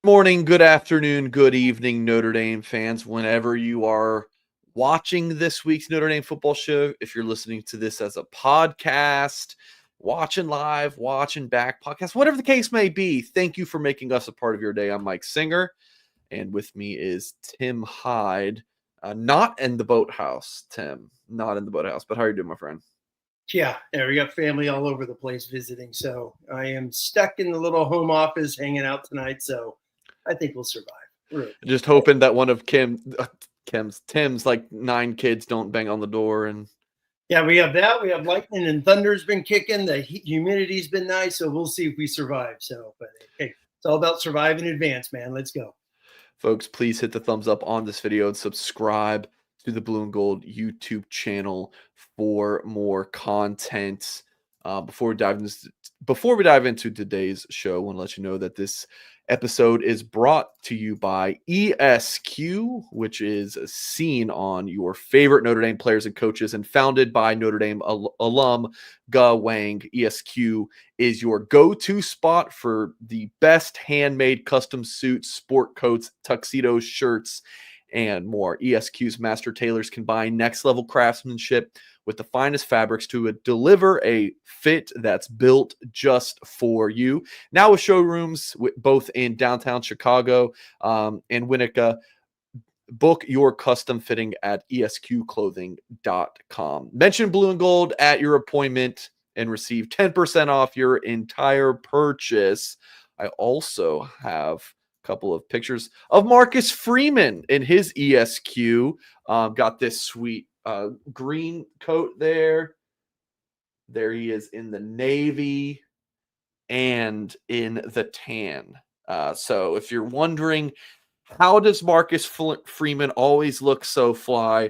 Morning, good afternoon, good evening, Notre Dame fans. Whenever you are watching this week's Notre Dame football show, if you're listening to this as a podcast, watching live, watching back podcast, whatever the case may be, thank you for making us a part of your day. I'm Mike Singer, and with me is Tim Hyde. Not in the boathouse, Tim. Not in the boathouse, but how are you doing, my friend? Yeah, we got family all over the place visiting. So I am stuck in the little home office hanging out tonight. So I think we'll survive. Really. Just hoping that one of Tim's like 9 kids don't bang on the door and Yeah, we have that. We have lightning and thunder's been kicking. The humidity's been nice. So we'll see if we survive. So, but hey, it's all about surviving in advance, man. Let's go. folks, please hit the thumbs up on this video and subscribe to the Blue and Gold YouTube channel for more content. Before we dive into today's show, I want to let you know that this episode is brought to you by ESQ, which is seen on your favorite Notre Dame players and coaches, and founded by Notre Dame alum Ga Wang. ESQ is your go-to spot for the best handmade custom suits, sport coats, tuxedos, shirts, and more. ESQ's master tailors combine next-level craftsmanship with the finest fabrics to deliver a fit that's built just for you. Now with showrooms both in downtown Chicago and Winnetka, book your custom fitting at esqclothing.com. Mention Blue and Gold at your appointment and receive 10% off your entire purchase. I also have a couple of pictures of Marcus Freeman in his ESQ. Got this sweet green coat there. There he is in the navy and in the tan. So if you're wondering, how does Marcus Freeman always look so fly?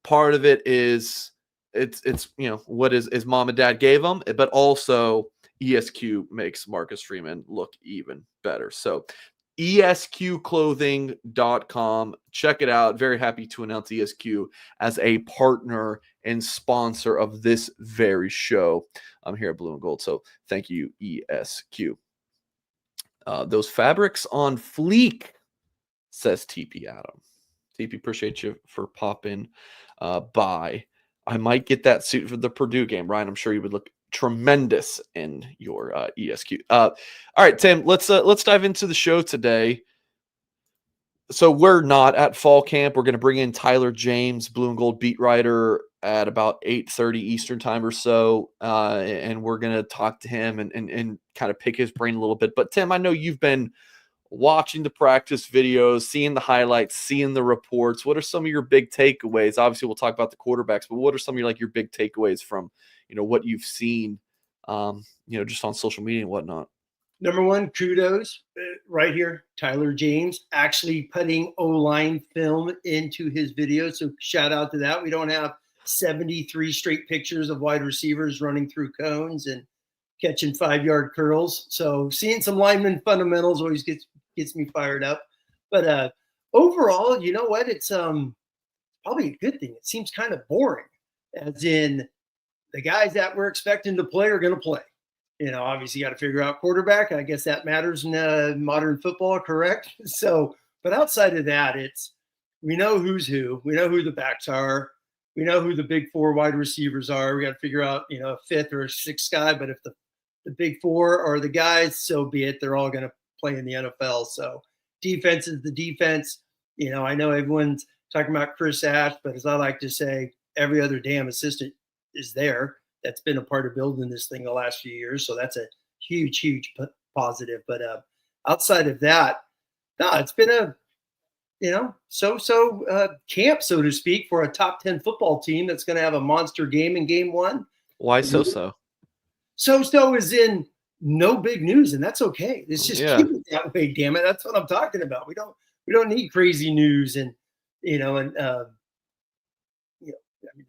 Part of it is it's what his mom and dad gave him, but also ESQ makes Marcus Freeman look even better. So esqclothing.com. Check it out. Very happy to announce ESQ as a partner and sponsor of this very show. I'm here at Blue and Gold, so thank you, ESQ. Those fabrics on fleek, says TP Adam. TP, appreciate you for popping by. I might get that suit for the Purdue game, Ryan. I'm sure you would look tremendous in your ESQ. All right, Tim, let's dive into the show today. So we're not at fall camp. We're going to bring in Tyler James, Blue and Gold beat writer, at about 8:30 Eastern time or so, and we're going to talk to him and kind of pick his brain a little bit. But Tim, I know you've been watching the practice videos, seeing the highlights, seeing the reports. What are some of your big takeaways? Obviously, we'll talk about the quarterbacks, but what are some of your big takeaways from what you've seen, just on social media and whatnot? Number one, kudos right here. Tyler James actually putting O-line film into his video. So shout out to that. We don't have 73 straight pictures of wide receivers running through cones and catching 5-yard curls. So seeing some lineman fundamentals always gets me fired up. But overall, you know what? It's probably a good thing. It seems kind of boring, as in the guys that we're expecting to play are going to play. Obviously you got to figure out quarterback. I guess that matters in modern football, correct? So, but outside of that, we know who's who. We know who the backs are. We know who the big 4 wide receivers are. We got to figure out, a 5th or a 6th guy. But if the big 4 are the guys, so be it. They're all going to play in the NFL. So defense is the defense. I know everyone's talking about Chris Ash, but as I like to say, every other damn assistant is there that's been a part of building this thing the last few years. So that's a huge, huge positive. But outside of that, no, it's been a, so-so camp, so to speak, for a top 10 football team that's going to have a monster game in game 1. Why so-so? So-so is in no big news, and that's okay. Let's just keep it that way, damn it. That's what I'm talking about. We don't need crazy news and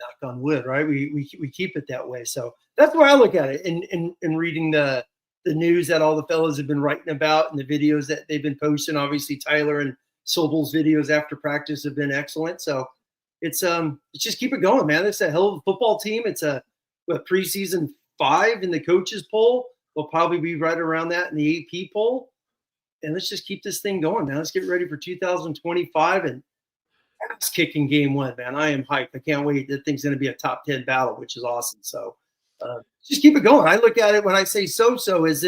knock on wood, right? We keep it that way. So that's the way I look at it. In reading the news that all the fellas have been writing about and the videos that they've been posting. Obviously, Tyler and Sobel's videos after practice have been excellent. So it's just keep it going, man. It's a hell of a football team. It's a preseason 5 in the coaches poll. We'll probably be right around that in the AP poll. let's just keep this thing going, man. Let's get ready for 2025 and ass kicking game one, man. I am hyped. I can't wait. That thing's going to be a top 10 battle, which is awesome. So just keep it going. I look at it when I say so as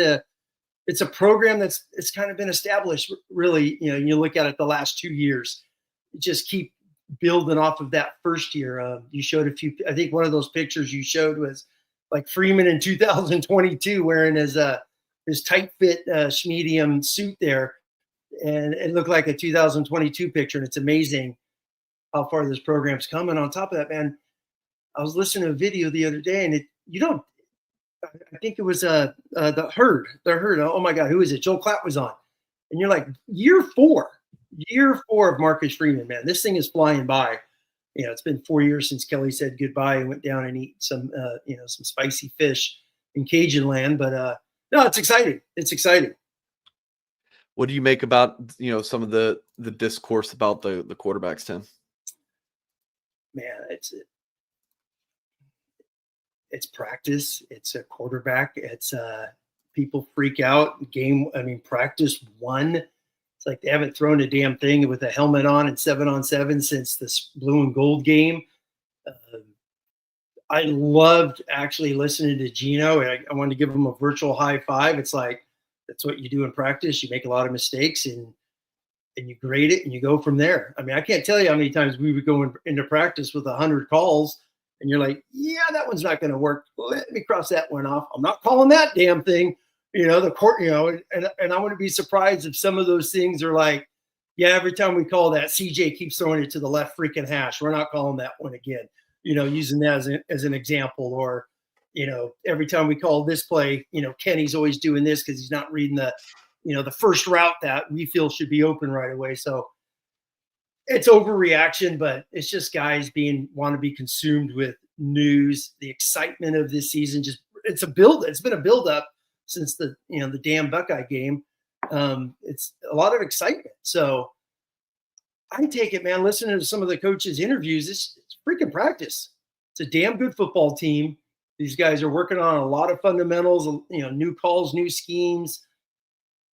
it's a program it's kind of been established, really. You look at it the last 2 years, just keep building off of that first year. You showed a few. I think one of those pictures you showed was like Freeman in 2022 wearing his tight fit medium suit there, and it looked like a 2022 picture. And it's amazing how far this program's come. And on top of that, man, I was listening to a video the other day, and I think it was the Herd. Oh my God, who is it? Joel Klatt was on, and you're like, year four of Marcus Freeman, man. This thing is flying by. It's been 4 years since Kelly said goodbye and went down and eat some spicy fish in Cajun land. But no, it's exciting. It's exciting. What do you make about some of the discourse about the quarterbacks, Tim? Man, it's practice. It's a quarterback. It's people freak out. Practice one. It's like they haven't thrown a damn thing with a helmet on and 7-on-7 since this blue and gold game. I loved actually listening to Gino. I wanted to give him a virtual high five. It's like, that's what you do in practice. You make a lot of mistakes and you grade it and you go from there. I can't tell you how many times we would go into practice with 100 calls and you're like, yeah, that one's not going to work. Let me cross that one off. I'm not calling that damn thing. The court, and I wouldn't be surprised if some of those things are like, yeah, every time we call that, CJ keeps throwing it to the left freaking hash. We're not calling that one again, using that as an example. Or, every time we call this play, Kenny's always doing this because he's not reading the first route that we feel should be open right away. So it's overreaction, but it's just guys want to be consumed with news, the excitement of this season. It's been a build up since the damn Buckeye game. It's a lot of excitement. So I take it, man, listening to some of the coaches' interviews, it's freaking practice. It's a damn good football team. These guys are working on a lot of fundamentals, new calls, new schemes,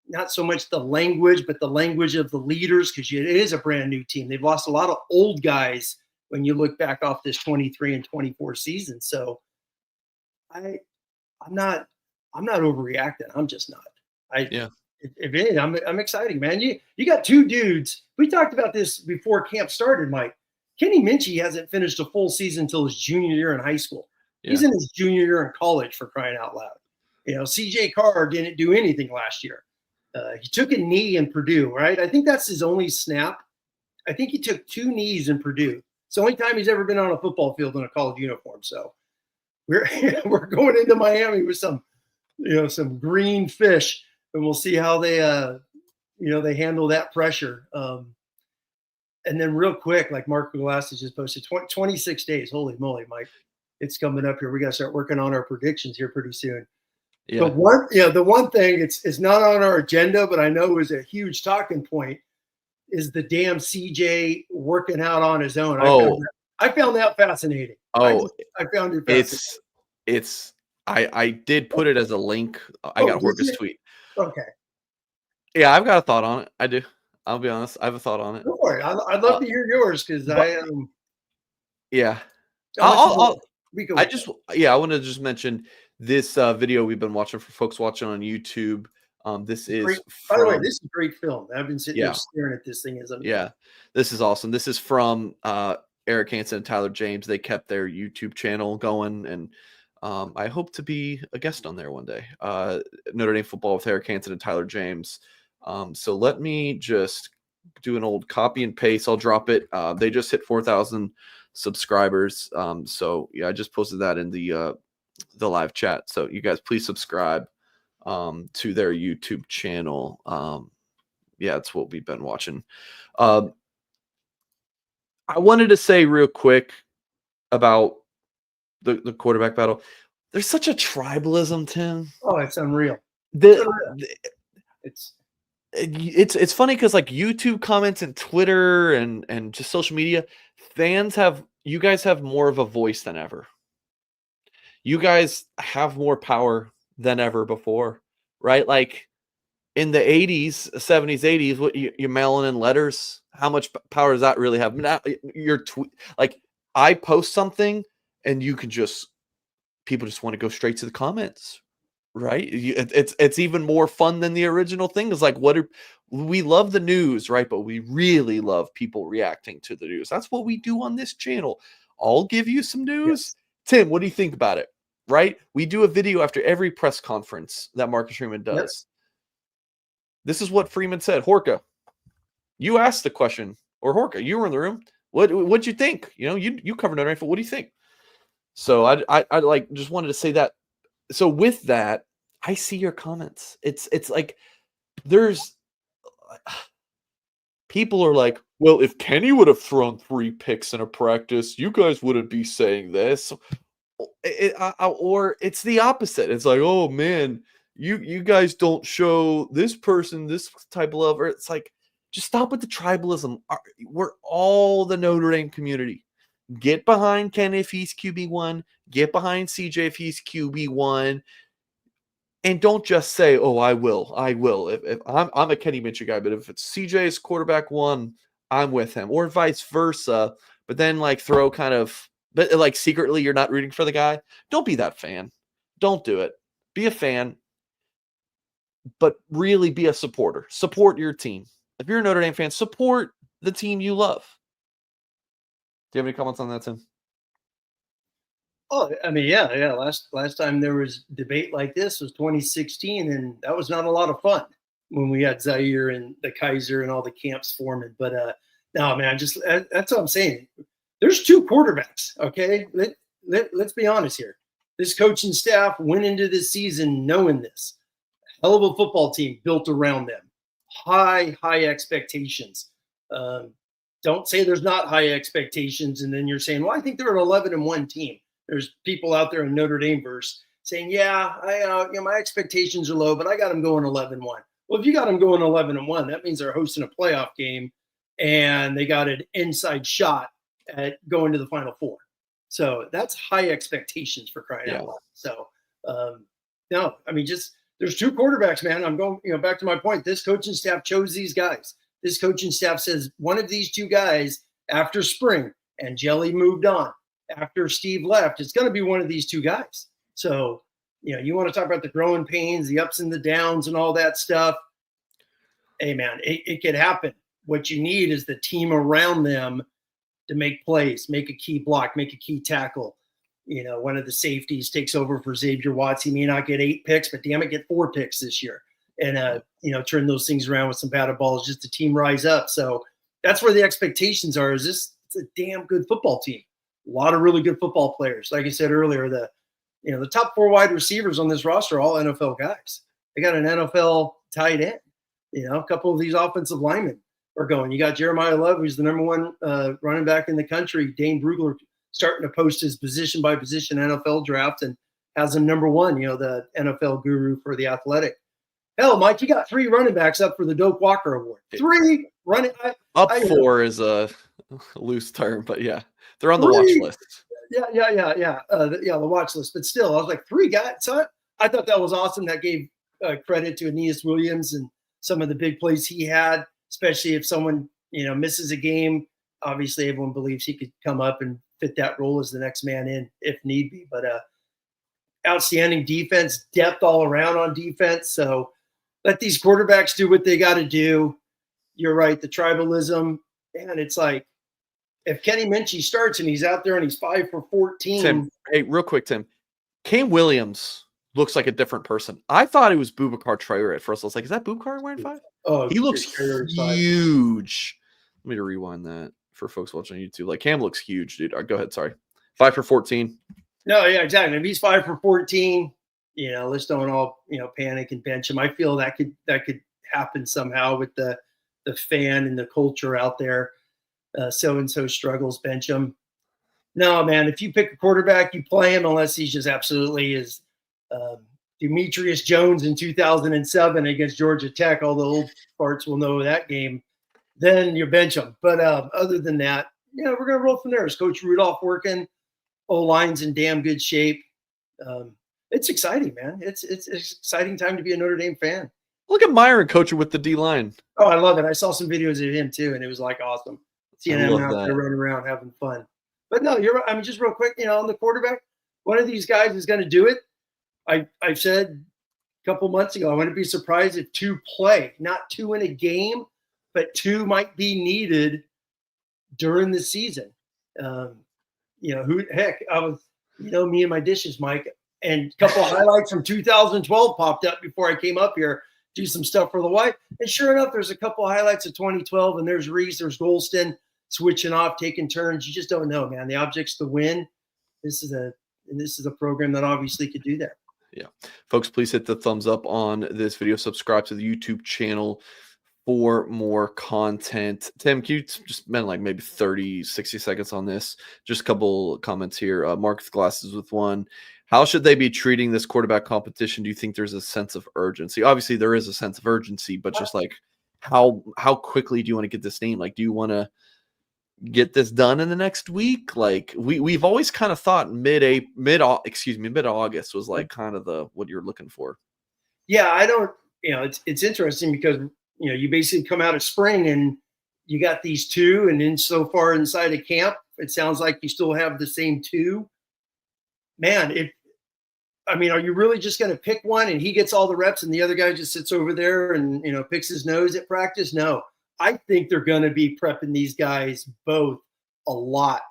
not so much the language, but the language of the leaders, because it is a brand new team. They've lost a lot of old guys when you look back off this 23 and 24 season. So I'm not overreacting. I'm just not. If anything, I'm excited, man. You got two dudes. We talked about this before camp started, Mike. Kenny Minchey hasn't finished a full season until his junior year in high school. Yeah. He's in his junior year in college, for crying out loud. CJ Carr didn't do anything last year. He took a knee in Purdue, right? I think that's his only snap. I think he took 2 knees in Purdue. It's the only time he's ever been on a football field in a college uniform. So we're going into Miami with some green fish, and we'll see how they handle that pressure. And then real quick, like Mark Glass just posted, 26 days. Holy moly, Mike. It's coming up here. We got to start working on our predictions here pretty soon. Yeah. The one thing it's not on our agenda, but I know is a huge talking point, is the damn CJ working out on his own. I found that fascinating. I found it fascinating. I did put it as a link. I got to work his tweet. Okay. Yeah, I've got a thought on it. I do. I'll be honest. I have a thought on it. Go for it. I'd love to hear yours because Yeah. I want to just mention this video we've been watching for folks watching on YouTube. This is by the way, this is a great film. I've been sitting there staring at this thing this is awesome. This is from Eric Hansen and Tyler James. They kept their YouTube channel going, and I hope to be a guest on there one day. Notre Dame football with Eric Hansen and Tyler James. So let me just do an old copy and paste. I'll drop it. They just hit 4,000 subscribers. So yeah, I just posted that in the live chat. So you guys please subscribe to their YouTube channel. It's what we've been watching. I wanted to say real quick about the quarterback battle. There's such a tribalism, Tim. Oh, it's unreal. It's funny because like YouTube comments and Twitter and just social media, you guys have more of a voice than ever. You guys have more power than ever before, right? Like in the 80s, 70s, 80s, what you're mailing in letters. How much power does that really have? Now, your tweet, like I post something and you can just, people just want to go straight to the comments, right? It's even more fun than the original thing. Is like, we love the news, right? But we really love people reacting to the news. That's what we do on this channel. I'll give you some news. Yes. Tim, what do you think about it? Right? We do a video after every press conference that Marcus Freeman does. Yep. This is what Freeman said. Horka, you asked the question, or Horka, you were in the room. What'd you think? You know, you covered Notre Dame. What do you think? So I like just wanted to say that. So with that, I see your comments. It's like there's people are like, well, if Kenny would have thrown 3 picks in a practice, you guys wouldn't be saying this. Or it's the opposite. It's like, oh man, you guys don't show this person this type of love. Or it's like, just stop with the tribalism. We're all the Notre Dame community. Get behind Ken if he's QB1. Get behind CJ if he's QB1. And don't just say, oh, I will. If I'm a Kenny Minchey guy, but if it's CJ's quarterback 1, I'm with him. Or vice versa. But then like throw kind of, but like secretly you're not rooting for the guy. Don't be that fan. Don't do it. Be a fan. But really be a supporter. Support your team. If you're a Notre Dame fan, support the team you love. Do you have any comments on that, Tim? Oh, I mean, yeah. Last time there was debate like this was 2016, and that was not a lot of fun when we had Zaire and the Kaiser and all the camps forming. But no, man, that's what I'm saying. There's 2 quarterbacks, okay? Let's be honest here. This coaching staff went into this season knowing this. Hell of a football team built around them. High expectations. Don't say there's not high expectations, and then you're saying, well, I think they're an 11-1 team. There's people out there in Notre Dame verse saying, yeah, my expectations are low, but I got them going 11-1. Well, if you got them going 11-1, that means they're hosting a playoff game, and they got an inside shot at going to the Final Four. So that's high expectations for crying out loud. So no, I mean, just there's 2 quarterbacks, man. I'm going, back to my point. This coaching staff chose these guys. This coaching staff says one of these 2 guys after spring, and Jelly moved on. After Steve left, it's going to be one of these 2 guys. So, you want to talk about the growing pains, the ups and the downs and all that stuff. Hey, man, it could happen. What you need is the team around them to make plays, make a key block, make a key tackle. One of the safeties takes over for Xavier Watts. He may not get 8 picks, but damn it, get 4 picks this year. And, turn those things around with some batted balls, just the team rise up. So that's where the expectations are. It's a damn good football team. A lot of really good football players. Like I said earlier, the top 4 wide receivers on this roster are all NFL guys. They got an NFL tight end. A couple of these offensive linemen are going. You got Jeremiah Love, who's the number 1 running back in the country. Dane Brugler starting to post his position by position NFL draft and has him number 1, the NFL guru for The Athletic. Hell, Mike, you got 3 running backs up for the Doak Walker Award. 3 running up 4 is a loose term, but yeah, they're on the watch list. Yeah. The watch list. But still, I was like 3 guys. So I thought that was awesome. That gave credit to Aeneas Williams and some of the big plays he had, especially if someone misses a game. Obviously, everyone believes he could come up and fit that role as the next man in if need be. But outstanding defense, depth all around on defense. So let these quarterbacks do what they got to do. You're right, the tribalism, and it's like if Kenny Minchey starts and he's out there and he's 5 for 14. Tim, hey, real quick, Tim. Kane Williams looks like a different person. I thought it was Boubacar Traore at first. I was like, is that Boubacar wearing 5? Oh, he looks huge. Let me rewind that for folks watching YouTube. Like, Cam looks huge, dude. Go ahead. Sorry. 5 for 14. No, yeah, exactly. If he's 5 for 14, let's don't all, panic and bench him. I feel that could happen somehow with the fan and the culture out there. So-and-so struggles, bench him. No, man, if you pick a quarterback, you play him unless he's just absolutely is Demetrius Jones in 2007 against Georgia Tech. All the old farts will know that game. Then you bench him. But other than that, we're going to roll from there. Is Coach Rudolph working? O-line's in damn good shape. It's exciting, man. It's an exciting time to be a Notre Dame fan. Look at Myron coaching with the D line. Oh, I love it. I saw some videos of him too, and it was like awesome seeing him out there running around having fun. But no, you're. I mean, just real quick, on the quarterback, one of these guys is going to do it. I've said a couple months ago, I wouldn't be surprised if 2 play, not 2 in a game, but 2 might be needed during the season. Heck, I was, me and my dishes, Mike, and a couple of highlights from 2012 popped up before I came up here, do some stuff for the wife. And sure enough, there's a couple of highlights of 2012, and there's Reese, there's Golston switching off, taking turns. You just don't know, man. The object's to win. This is a program that obviously could do that. Yeah. Folks, please hit the thumbs up on this video. Subscribe to the YouTube channel for more content. Tim, can you just spend like maybe 30, 60 seconds on this? Just a couple comments here. Mark with Glasses with one. How should they be treating this quarterback competition? Do you think there's a sense of urgency? Obviously, there is a sense of urgency, but just like how quickly do you want to get this name? Like, do you want to get this done in the next week? Like we've always kind of thought mid-August was like kind of what you're looking for. Yeah, I don't, it's interesting because, you basically come out of spring and you got these 2, and then so far inside of camp, it sounds like you still have the same 2. Man, are you really just going to pick one and he gets all the reps and the other guy just sits over there and, picks his nose at practice? No. I think they're going to be prepping these guys both a lot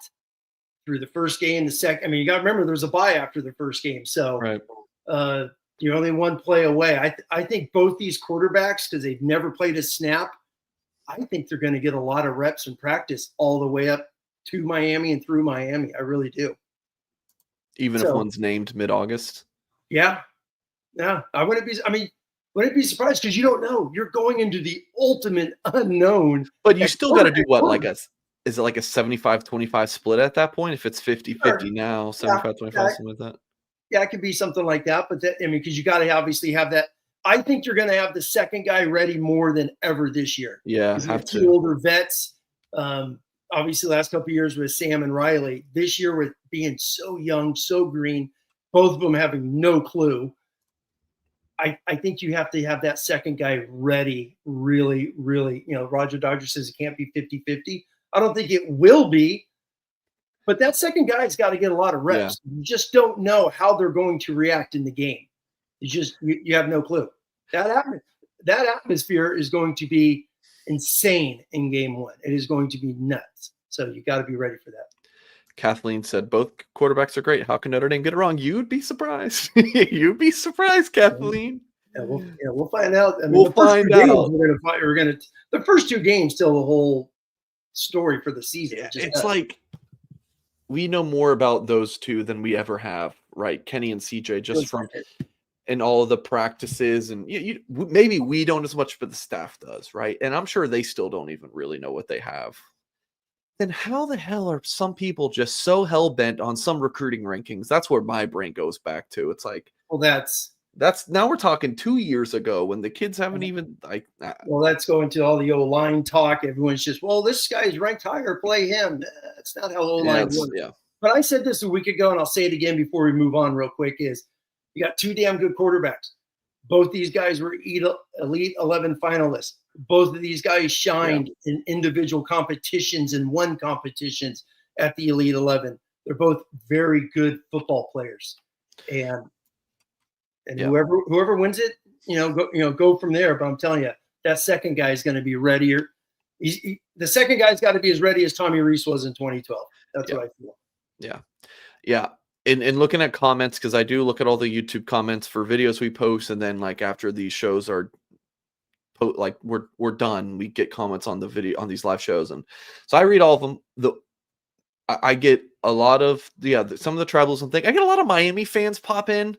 through the first game, the second. You got to remember there's a bye after the first game. So right. You're only 1 play away. I think both these quarterbacks, because they've never played a snap, I think they're going to get a lot of reps in practice all the way up to Miami and through Miami. I really do. Even if one's named mid-August? Yeah. Yeah. I wouldn't be surprised because you don't know. You're going into the ultimate unknown. But you still got to do what? Is it like a 75-25 split at that point? If it's 50-50 now, 75-25, something like that? Yeah, it could be something like that. But because you got to obviously have that. I think you're going to have the second guy ready more than ever this year. Yeah, have 2 older vets. Obviously, last couple of years with Sam and Riley. This year with being so young, so green, both of them having no clue. I think you have to have that second guy ready, really, really. Roger Dodger says it can't be 50-50. I don't think it will be, but that second guy's got to get a lot of reps. Yeah. You just don't know how they're going to react in the game. You have no clue. That atmosphere is going to be insane in game 1. It is going to be nuts. So you got to be ready for that. Kathleen said both quarterbacks are great. How can Notre Dame get it wrong? You'd be surprised. You'd be surprised, Kathleen. Yeah, we'll find out. We'll find out. We're gonna. The first 2 games tell the whole story for the season. Yeah, it's like we know more about those 2 than we ever have, right? Kenny and CJ, just from and all of the practices, and maybe we don't as much, but the staff does, right? And I'm sure they still don't even really know what they have. Then how the hell are some people just so hell-bent on some recruiting rankings? That's where my brain goes back to. It's like, well, that's now we're talking 2 years ago when the kids haven't even Well, that's going to all the O-line talk. Everyone's just, well, this guy's ranked higher, play him. That's not how O-line works. Yeah. But I said this a week ago, and I'll say it again before we move on real quick, is you got 2 damn good quarterbacks. Both these guys were Elite 11 finalists. Both of these guys shined in individual competitions and won competitions at the Elite 11. They're both very good football players, and whoever wins it, go from there. But I'm telling you, that second guy is going to be readier. The second guy's got to be as ready as Tommy Reese was in 2012. That's what I feel. Yeah. And looking at comments, because I do look at all the YouTube comments for videos we post, and then like after these shows are like we're done, we get comments on the video on these live shows, and so I read all of them. I get a lot of some of the travels and things. I get a lot of Miami fans pop in.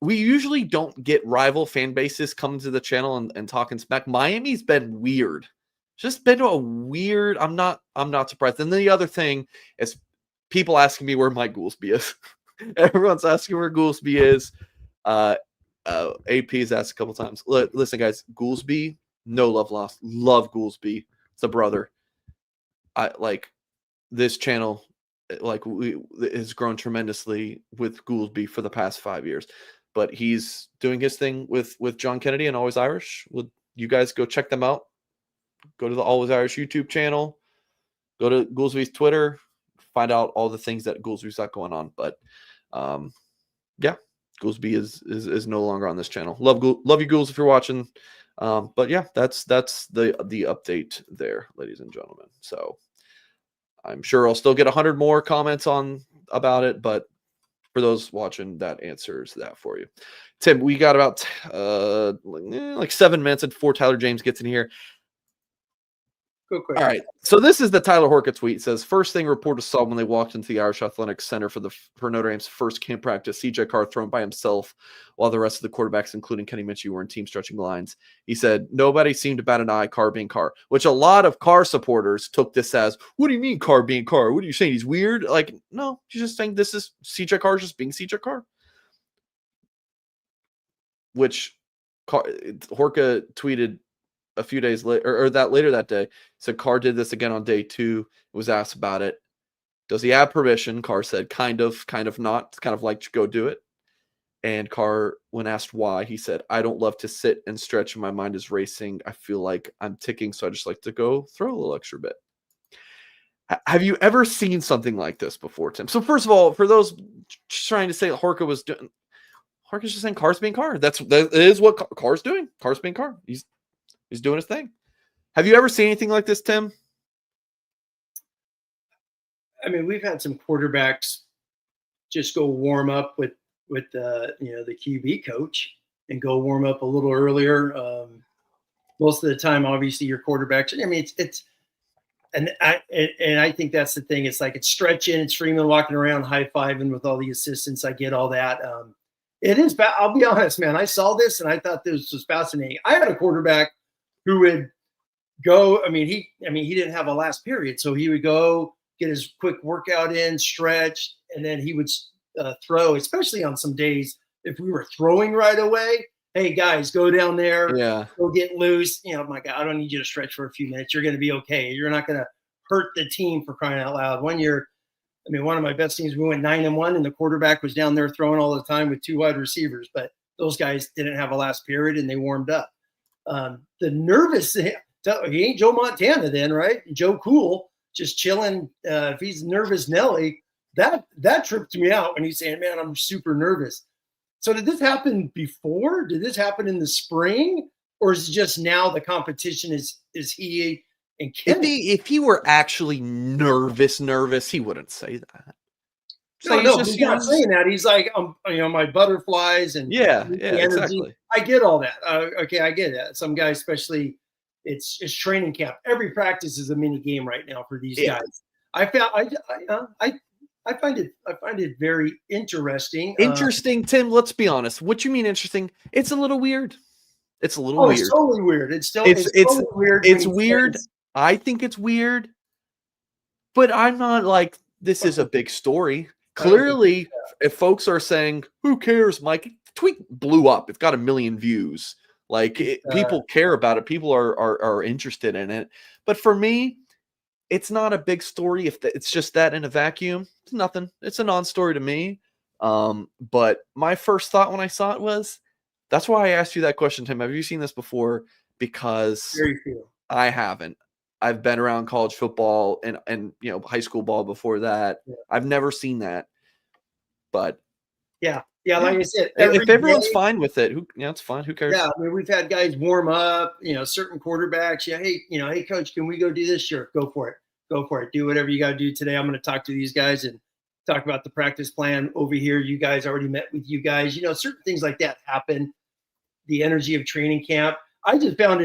We usually don't get rival fan bases coming to the channel and talking smack. Miami's been weird, just been a weird. I'm not surprised. And then the other thing is people asking me where Mike Goolsby is. Everyone's asking where Goolsby is. AP's asked a couple times. Listen, guys, Goolsby, no love lost. Love Goolsby. It's a brother. I like this channel. Like has grown tremendously with Goolsby for the past 5 years. but he's doing his thing with John Kennedy and Always Irish. Would you guys go check them out? Go to the Always Irish YouTube channel. Go to Goolsby's Twitter. Find out all the things that Goolsby's got going on. But yeah, Goolsby is no longer on this channel. Love you, Ghouls, if you're watching. But yeah, that's the update there, ladies and gentlemen. So I'm sure I'll still get 100 more comments about it, but for those watching, that answers that for you. Tim, we got about like 7 minutes before Tyler James gets in here. Go quick. All right. So this is the Tyler Horka tweet. It says, first thing reporters saw when they walked into the Irish Athletics Center for Notre Dame's first camp practice, CJ Carr thrown by himself while the rest of the quarterbacks, including Kenny Minchey, were in team stretching lines. He said, nobody seemed to bat an eye, Carr being Carr, which a lot of Carr supporters took this as, what do you mean Carr being Carr? What are you saying? He's weird? Like, no, he's just saying this is CJ Carr just being CJ Carr. Which Horka tweeted a few days later, or that later that day, said Carr did this again on day 2. Was asked about it. Does he have permission? Carr said, kind of not. It's kind of like, go do it. And Carr, when asked why, he said, I don't love to sit and stretch and my mind is racing. I feel like I'm ticking, so I just like to go throw a little extra bit. Have you ever seen something like this before, Tim? So first of all, for those trying to say Horka was doing, Horka's just saying Carr's being Carr. That is what Carr's doing. Carr's being Carr. He's doing his thing. Have you ever seen anything like this, Tim? I mean, we've had some quarterbacks just go warm up with the QB coach and go warm up a little earlier. Most of the time, obviously, your quarterbacks. I mean, I think that's the thing. It's like it's stretching, it's Freeman walking around high-fiving with all the assistants. I get all that. It is. I'll be honest, man. I saw this and I thought this was fascinating. I had a quarterback who would go. I mean, he didn't have a last period, so he would go get his quick workout in, stretch, and then he would throw. Especially on some days, if we were throwing right away, hey guys, go down there, go get loose. My God, I don't need you to stretch for a few minutes. You're going to be okay. You're not going to hurt the team, for crying out loud. One year, one of my best teams, we went 9-1, and the quarterback was down there throwing all the time with 2 wide receivers. But those guys didn't have a last period, and they warmed up. The nervous, he ain't Joe Montana then, right? Joe Cool, just chilling. If he's nervous Nelly, that tripped me out when he's saying, man, I'm super nervous. So did this happen before? Did this happen in the spring? Or is it just now the competition is he and Kenny? If he were actually nervous, he wouldn't say that. So he's not saying that. He's like, my butterflies and exactly. I get all that. Okay, I get that. Some guys, especially, it's training camp. Every practice is a mini game right now for these guys. I find it very interesting. Interesting, Tim. Let's be honest. What you mean interesting? It's a little weird. It's a little weird. It's totally weird. It's totally weird. It's weird. I think it's weird, but I'm not like this is a big story. Clearly, if folks are saying, who cares, Mike? The tweet blew up. It's got 1 million views. People care about it. People are interested in it. But for me, it's not a big story. If it's just that in a vacuum, it's nothing. It's a non-story to me. But my first thought when I saw it was, that's why I asked you that question, Tim. Have you seen this before? Because very few. I haven't. I've been around college football and high school ball before that. Yeah. I've never seen that. But yeah, like I said, if everyone's fine with it, it's fine. Who cares? Yeah, we've had guys warm up. Certain quarterbacks. Yeah, hey, coach, can we go do this? Sure, go for it. Go for it. Do whatever you got to do today. I'm going to talk to these guys and talk about the practice plan over here. You guys already met with you guys. Certain things like that happen. The energy of training camp. I just found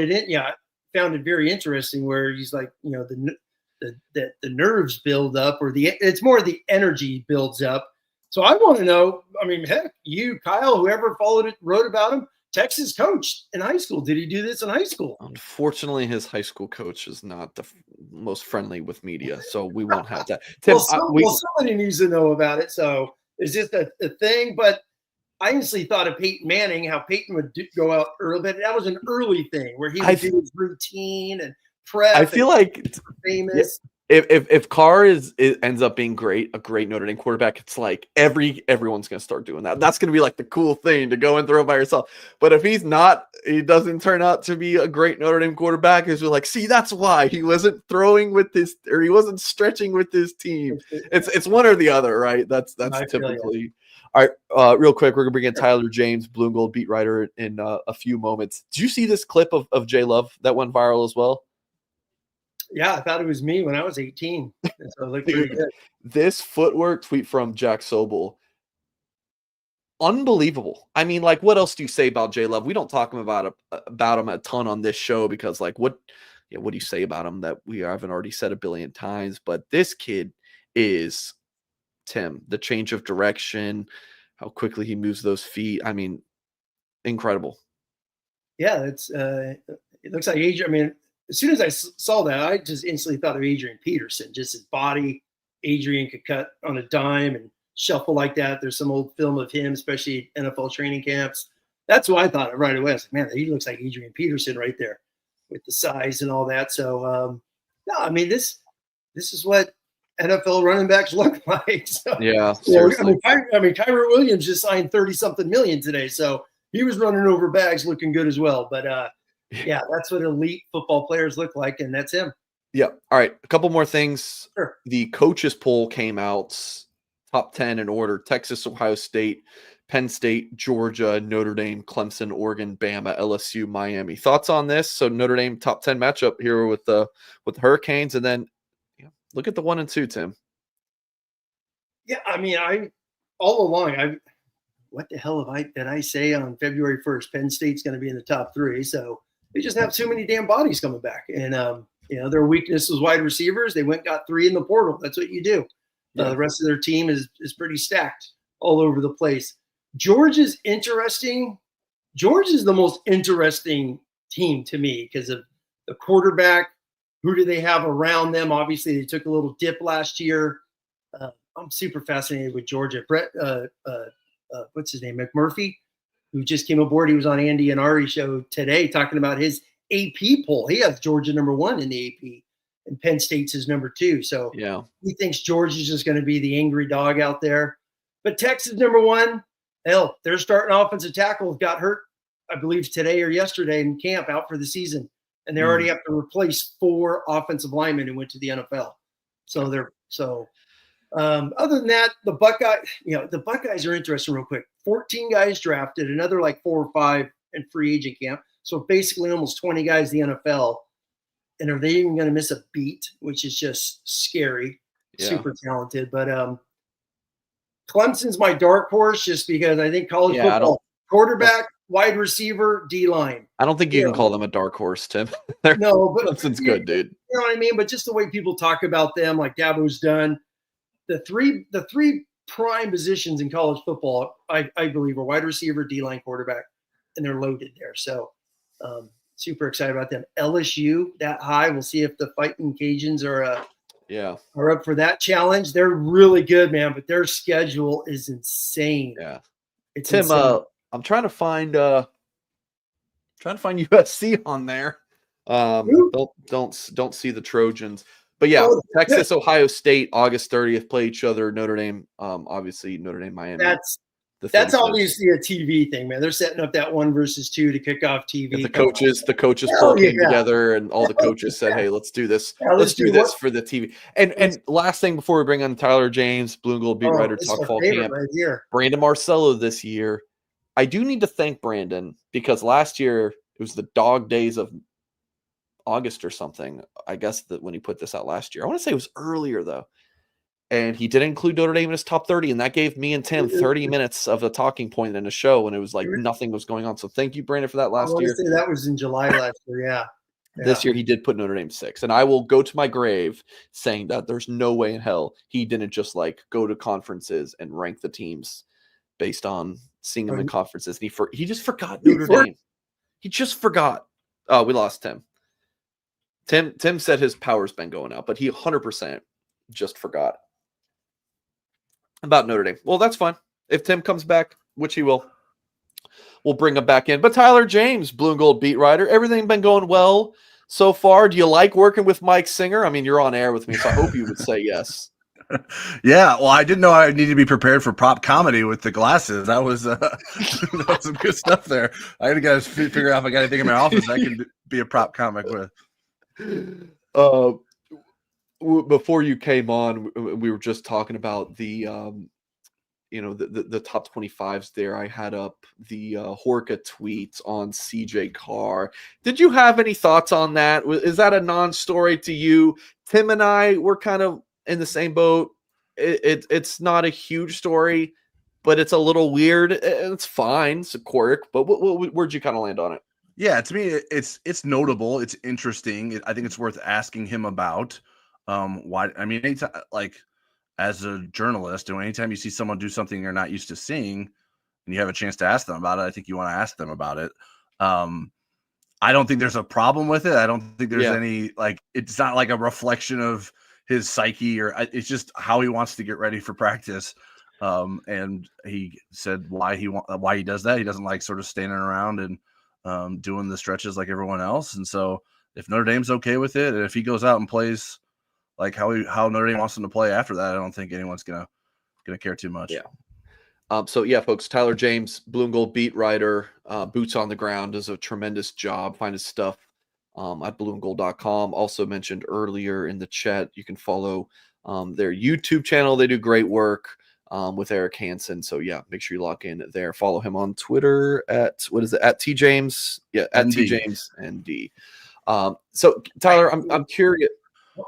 it very interesting where he's like, the nerves build up, or it's more the energy builds up. So I want to know, heck, you, Kyle, whoever wrote about him, Texas coach in high school. Did he do this in high school? Unfortunately, his high school coach is not the most friendly with media, so we won't have that. Tim, somebody needs to know about it. So is this a thing? But I honestly thought of Peyton Manning, how Peyton would go out early, but that was an early thing where he would do his routine and prep. I feel like famous. if Carr ends up being a great Notre Dame quarterback, it's like everyone's gonna start doing that. That's gonna be like the cool thing to go and throw by yourself. But if he doesn't turn out to be a great Notre Dame quarterback, is like, see, that's why he wasn't throwing with his, or he wasn't stretching with his team. It's one or the other, right? That's typically. All right, real quick, we're gonna bring in Tyler James, Blue and Gold beat writer, in a few moments. Did you see this clip of J Love that went viral as well? Yeah, I thought it was me when I was 18. So it looked pretty good. This footwork tweet from Jack Sobel, unbelievable. I mean, like, what else do you say about J Love? We don't talk about him a ton on this show because, like, what do you say about him that we haven't already said a billion times? But this kid is, Tim, the change of direction, how quickly he moves those feet. I mean, incredible. Yeah, it looks like Adrian. I mean, as soon as I saw that, I just instantly thought of Adrian Peterson. Just his body. Adrian could cut on a dime and shuffle like that. There's some old film of him, especially NFL training camps. That's what I thought of right away. I was like, man, he looks like Adrian Peterson right there with the size and all that. So, no, I mean, this is what NFL running backs look like. So, yeah, seriously. I mean, Kyrie Williams just signed 30-something million today. So he was running over bags looking good as well. But, yeah, that's what elite football players look like, and that's him. Yeah. All right. A couple more things. Sure. The coaches poll came out, top 10 in order: Texas, Ohio State, Penn State, Georgia, Notre Dame, Clemson, Oregon, Bama, LSU, Miami. Thoughts on this? So Notre Dame top 10 matchup here with the Hurricanes, and then look at the 1 and 2, Tim. Yeah, I mean, all along, what the hell did I say on February 1st? Penn State's going to be in the top 3, so they just have too many damn bodies coming back, and their weakness was wide receivers. They went and got 3 in the portal. That's what you do. Yeah. The rest of their team is pretty stacked all over the place. George is interesting. George is the most interesting team to me because of the quarterback. Who do they have around them? Obviously, they took a little dip last year. I'm super fascinated with Georgia. Brett, what's his name? McMurphy, who just came aboard. He was on Andy and Ari show today talking about his AP poll. He has Georgia number 1 in the AP, and Penn State's his number 2. So yeah, he thinks Georgia is just going to be the angry dog out there. But Texas number 1, hell, their starting offensive tackle got hurt, I believe, today or yesterday in camp, out for the season. And they already have to replace 4 offensive linemen who went to the NFL. So other than that, the Buckeyes are interesting real quick. 14 guys drafted, another like 4 or 5 in free agent camp. So basically almost 20 guys in the NFL. And are they even going to miss a beat, which is just scary, super talented. But Clemson's my dark horse just because I think college football, quarterback, wide receiver, D-line. I don't think you can call them a dark horse, Tim. No, but Clemson's good, dude. You know what I mean? But just the way people talk about them, like Dabo's done, the three prime positions in college football, I believe, are wide receiver, D-line, quarterback, and they're loaded there. So super excited about them. LSU that high. We'll see if the Fighting Cajuns are up for that challenge. They're really good, man, but their schedule is insane. Yeah, it's Tim. insane. I'm trying to find USC on there. Don't see the Trojans, but yeah, Texas, Ohio State, August 30th play each other. Notre Dame, obviously Notre Dame, Miami. That's obviously a TV thing, man. They're setting up that 1 versus 2 to kick off TV. And the coaches poll came together, and all the coaches said, "Hey, let's do this. Let's do this for the TV." And last thing before we bring on Tyler James, Blue and Gold beat writer, talk fall camp. Right here. Brandon Marcello this year. I do need to thank Brandon because last year it was the dog days of August or something. I guess that when he put this out last year, I want to say it was earlier though. And he didn't include Notre Dame in his top 30. And that gave me and Tim 30 minutes of a talking point in a show. And it was like nothing was going on. So thank you, Brandon, for that last year. Say that was in July last year. Yeah. This year he did put Notre Dame 6. And I will go to my grave saying that there's no way in hell he didn't just like go to conferences and rank the teams based on seeing them in conferences. And he just forgot Notre Dame. He just forgot. Oh, we lost Tim. Tim said his power's been going out, but he 100% just forgot about Notre Dame. Well, that's fine. If Tim comes back, which he will, we'll bring him back in. But Tyler James, Blue and Gold beat writer, everything been going well so far? Do you like working with Mike Singer? I mean, you're on air with me, so I hope you would say yes. Yeah, well, I didn't know I needed to be prepared for prop comedy with the glasses. That was that was some good stuff there. I got to figure out if I got anything in my office I can be a prop comic with. Before you came on, we were just talking about the the top 25s there. I had up the Horka tweets on CJ Carr. Did you have any thoughts on that? Is that a non-story to you? Tim and I were kind of in the same boat. It's not a huge story, but it's a little weird. It's fine. It's a quirk. But where'd you kind of land on it? Yeah, to me, it's notable. It's interesting. I think it's worth asking him about. Why? I mean, anytime, like as a journalist, and anytime you see someone do something you're not used to seeing, and you have a chance to ask them about it, I think you want to ask them about it. I don't think there's a problem with it. I don't think there's any it's not like a reflection of his psyche, or it's just how he wants to get ready for practice. And he said why he does that. He doesn't like sort of standing around and doing the stretches like everyone else. And so if Notre Dame's okay with it, and if he goes out and plays like how Notre Dame wants him to play after that, I don't think anyone's gonna care too much. Yeah. So yeah, folks, Tyler James, Blue and Gold beat writer, boots on the ground, does a tremendous job. Find his stuff at blueandgold.com. Also mentioned earlier in the chat, you can follow their YouTube channel. They do great work with Eric Hansen. So yeah, make sure you lock in there. Follow him on Twitter at @tjames. Yeah, at @tjamesnd. So Tyler, I'm curious.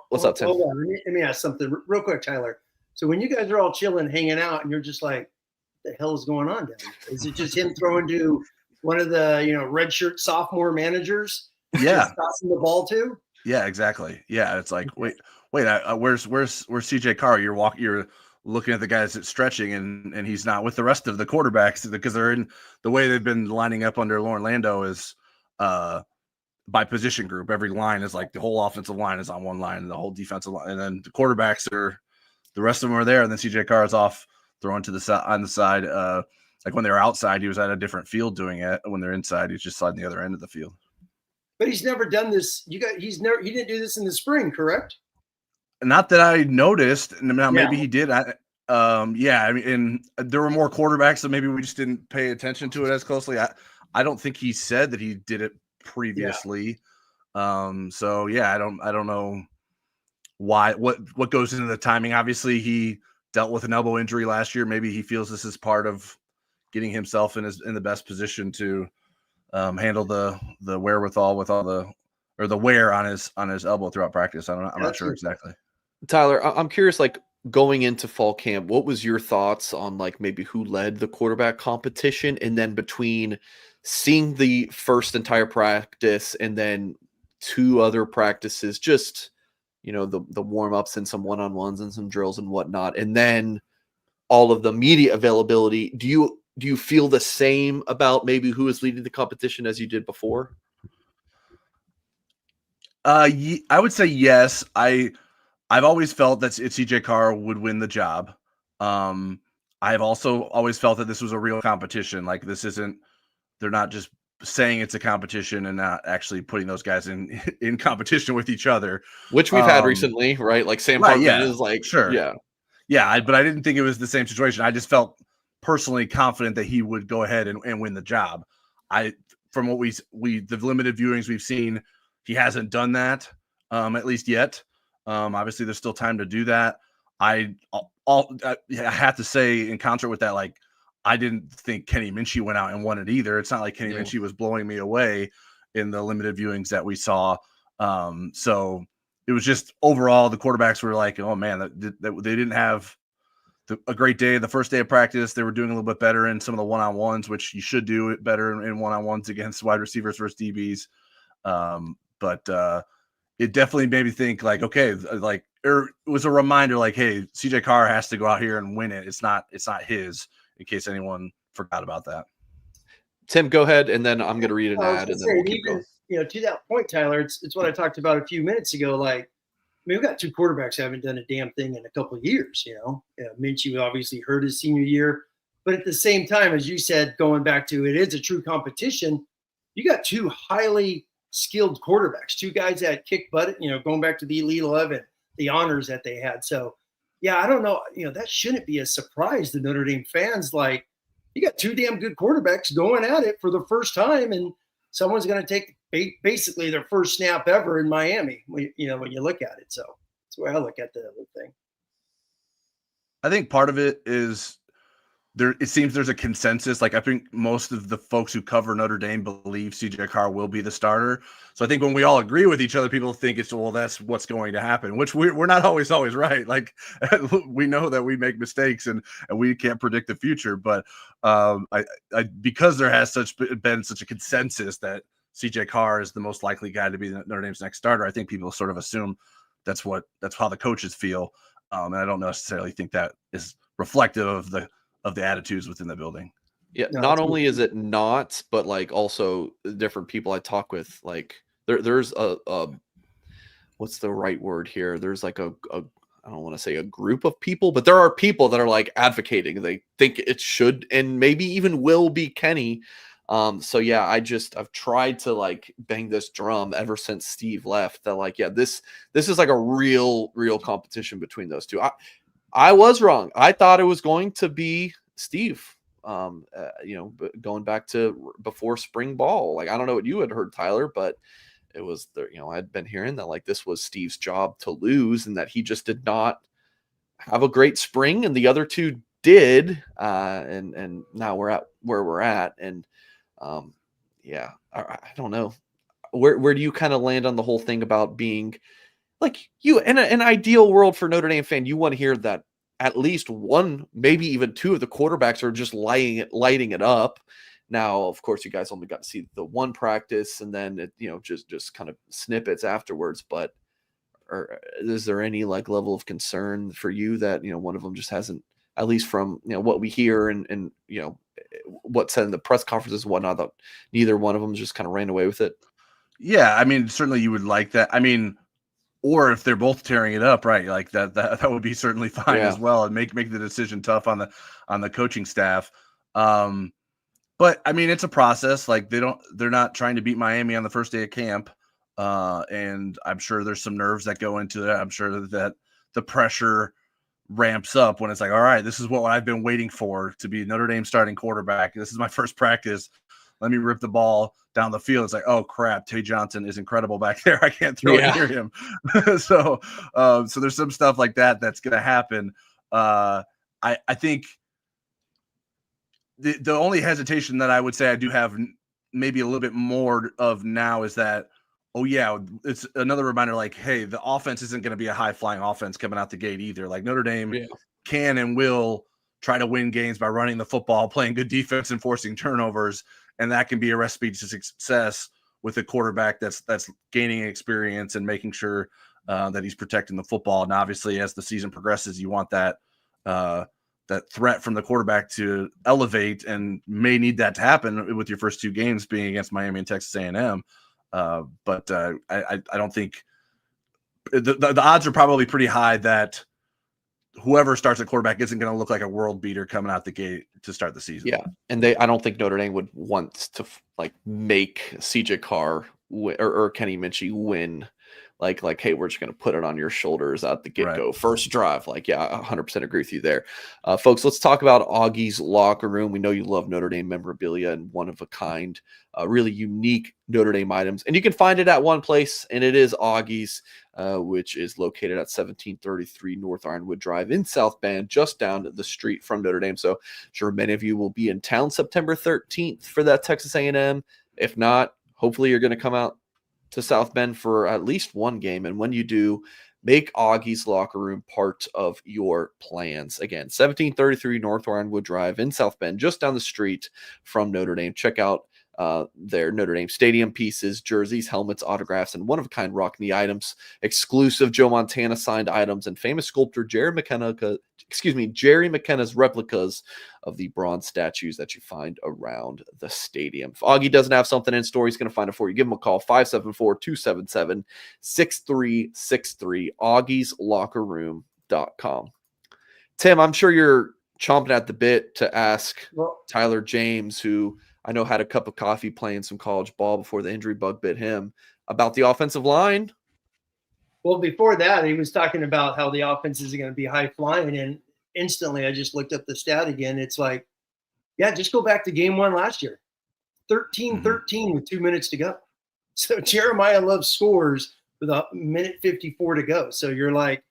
What's up, Tim? Hold on. Let me ask something real quick, Tyler. So when you guys are all chilling, hanging out, and you're just like, what the hell is going on down here? Is it just him throwing to one of the redshirt sophomore managers? Yeah, tossing the ball to. Yeah, exactly. Yeah, it's like wait, where's CJ Carr? You're looking at the guys that's stretching, and he's not with the rest of the quarterbacks because they're in the way they've been lining up under Orlando is by position group. Every line is like the whole offensive line is on one line, and the whole defensive line, and then the quarterbacks are the rest of them are there, and then CJ Carr is off throwing to the side on the side. Like when they were outside, he was at a different field doing it. When they're inside, he's just sliding the other end of the field. But he's never done this. He didn't do this in the spring, correct? Not that I noticed. Now maybe he did. I mean, and there were more quarterbacks, so maybe we just didn't pay attention to it as closely. I don't think he said that he did it previously. So yeah, I don't know why what goes into the timing. Obviously, he dealt with an elbow injury last year. Maybe he feels this is part of getting himself in the best position to handle the wherewithal with all the wear on his elbow throughout practice. I'm not sure exactly. Tyler, I'm curious, like going into fall camp, what was your thoughts on like maybe who led the quarterback competition, and then between seeing the first entire practice and then two other practices, just the warm-ups and some one-on-ones and some drills and whatnot, and then all of the media availability, do you feel the same about maybe who is leading the competition as you did before? I would say yes. I've always felt that CJ Carr would win the job. I've also always felt that this was a real competition. Like they're not just saying it's a competition and not actually putting those guys in competition with each other, which we've had recently, right? Like Sam Parkman is like, sure. Yeah. But I didn't think it was the same situation. I just felt personally confident that he would go ahead and win the job. From what the limited viewings we've seen, he hasn't done that, at least yet. Obviously there's still time to do that. I have to say, in concert with that, like, I didn't think Kenny Minchey went out and won it either. It's not like Kenny Minchey was blowing me away in the limited viewings that we saw. So it was just overall the quarterbacks were like, oh man, they didn't have a great day. The first day of practice, they were doing a little bit better in some of the one-on-ones, which you should do it better in one-on-ones against wide receivers versus DBs. But it definitely made me think like, okay, like it was a reminder like, hey, CJ Carr has to go out here and win it. It's not his, in case anyone forgot about that. Tim, go ahead, and then I'm going to read an ad, and then we'll keep going. To that point, Tyler, it's what I talked about a few minutes ago. Like, I mean, we've got two quarterbacks who haven't done a damn thing in a couple of years. Minchey obviously hurt his senior year, but at the same time, as you said, going back to it is a true competition. You got two highly skilled quarterbacks, 2 guys that kick butt, going back to the Elite 11, the honors that they had. So, yeah, I don't know. That shouldn't be a surprise to Notre Dame fans. Like, you got 2 damn good quarterbacks going at it for the first time, and someone's going to take basically their first snap ever in Miami, when you look at it. So that's the way I look at the whole thing. I think part of it is it seems there's a consensus. Like, I think most of the folks who cover Notre Dame believe CJ Carr will be the starter. So I think when we all agree with each other, people think that's what's going to happen, which we're not always right. Like, we know that we make mistakes and we can't predict the future. But because there has been such a consensus that CJ Carr is the most likely guy to be Notre Dame's next starter, I think people sort of assume that's how the coaches feel. And I don't necessarily think that is reflective of the attitudes within the building. Yeah, no, not only is it not, but like also different people I talk with, like there's a what's the right word here? There's like a I don't want to say a group of people, but there are people that are like advocating. They think it should and maybe even will be Kenny. So yeah, I've tried to like bang this drum ever since Steve left that like, yeah, this is like a real competition between those two. I was wrong. I thought it was going to be Steve, going back to before spring ball. Like, I don't know what you had heard, Tyler, but it was there. I'd been hearing that like this was Steve's job to lose and that he just did not have a great spring and the other two did. And now we're at where we're at. And yeah, I don't know. Where do you kind of land on the whole thing about being like you in an ideal world for Notre Dame fan? You want to hear that at least one, maybe even 2 of the quarterbacks are just lighting it up. Now, of course, you guys only got to see the one practice and then just kind of snippets afterwards. But is there any like level of concern for you that one of them just hasn't, at least from what we hear and what's said in the press conferences and whatnot, that neither one of them just kind of ran away with it? Yeah, I mean, certainly you would like that. I mean, or if they're both tearing it up, right? Like that would be certainly fine as well, and make the decision tough on the coaching staff. But I mean, it's a process. Like they're not trying to beat Miami on the first day of camp. And I'm sure there's some nerves that go into that. I'm sure that the pressure ramps up when it's like, all right, this is what I've been waiting for, to be Notre Dame starting quarterback. This is my first practice. Let me rip the ball down the field. It's like, oh crap, Tay Johnson is incredible back there. I can't throw it near him. So there's some stuff like that that's going to happen. I think the only hesitation that I would say I do have maybe a little bit more of now is that, oh yeah, it's another reminder, like, hey, the offense isn't going to be a high flying offense coming out the gate either. Like Notre Dame can and will try to win games by running the football, playing good defense and forcing turnovers. And that can be a recipe to success with a quarterback that's gaining experience and making sure that he's protecting the football. And obviously, as the season progresses, you want that threat from the quarterback to elevate, and may need that to happen with your first 2 games being against Miami and Texas A&M. But I don't think the odds are probably pretty high that whoever starts at quarterback isn't going to look like a world beater coming out the gate to start the season. Yeah, and I don't think Notre Dame would want to like make CJ Carr or Kenny Minchey win. Like, hey, we're just going to put it on your shoulders at the get-go. Right. First drive. Like, yeah, 100% agree with you there. Folks, let's talk about Augie's locker room. We know you love Notre Dame memorabilia and one-of-a-kind, really unique Notre Dame items. And you can find it at one place, and it is Augie's, which is located at 1733 North Ironwood Drive in South Bend, just down the street from Notre Dame. So I'm sure many of you will be in town September 13th for that Texas A&M. If not, hopefully you're going to come out to South Bend for at least one game. And when you do, make Augie's locker room part of your plans. Again, 1733 North Ironwood Drive in South Bend, just down the street from Notre Dame. Check out their Notre Dame stadium pieces, jerseys, helmets, autographs, and one-of-a-kind Rockney items, exclusive Joe Montana signed items, and famous sculptor Jerry McKenna's replicas of the bronze statues that you find around the stadium. If Auggie doesn't have something in store, he's going to find it for you. Give him a call, 574-277-6363, augieslockerroom.com. Tim, I'm sure you're chomping at the bit to ask Tyler James, who I know had a cup of coffee playing some college ball before the injury bug bit him. About the offensive line. Well, before that, he was talking about how the offense is going to be high flying, and instantly I just looked up the stat again. It's like, yeah, just go back to game 1 last year. 13-13 with 2 minutes to go. So Jeremiah Love scores with 1:54 to go. So you're like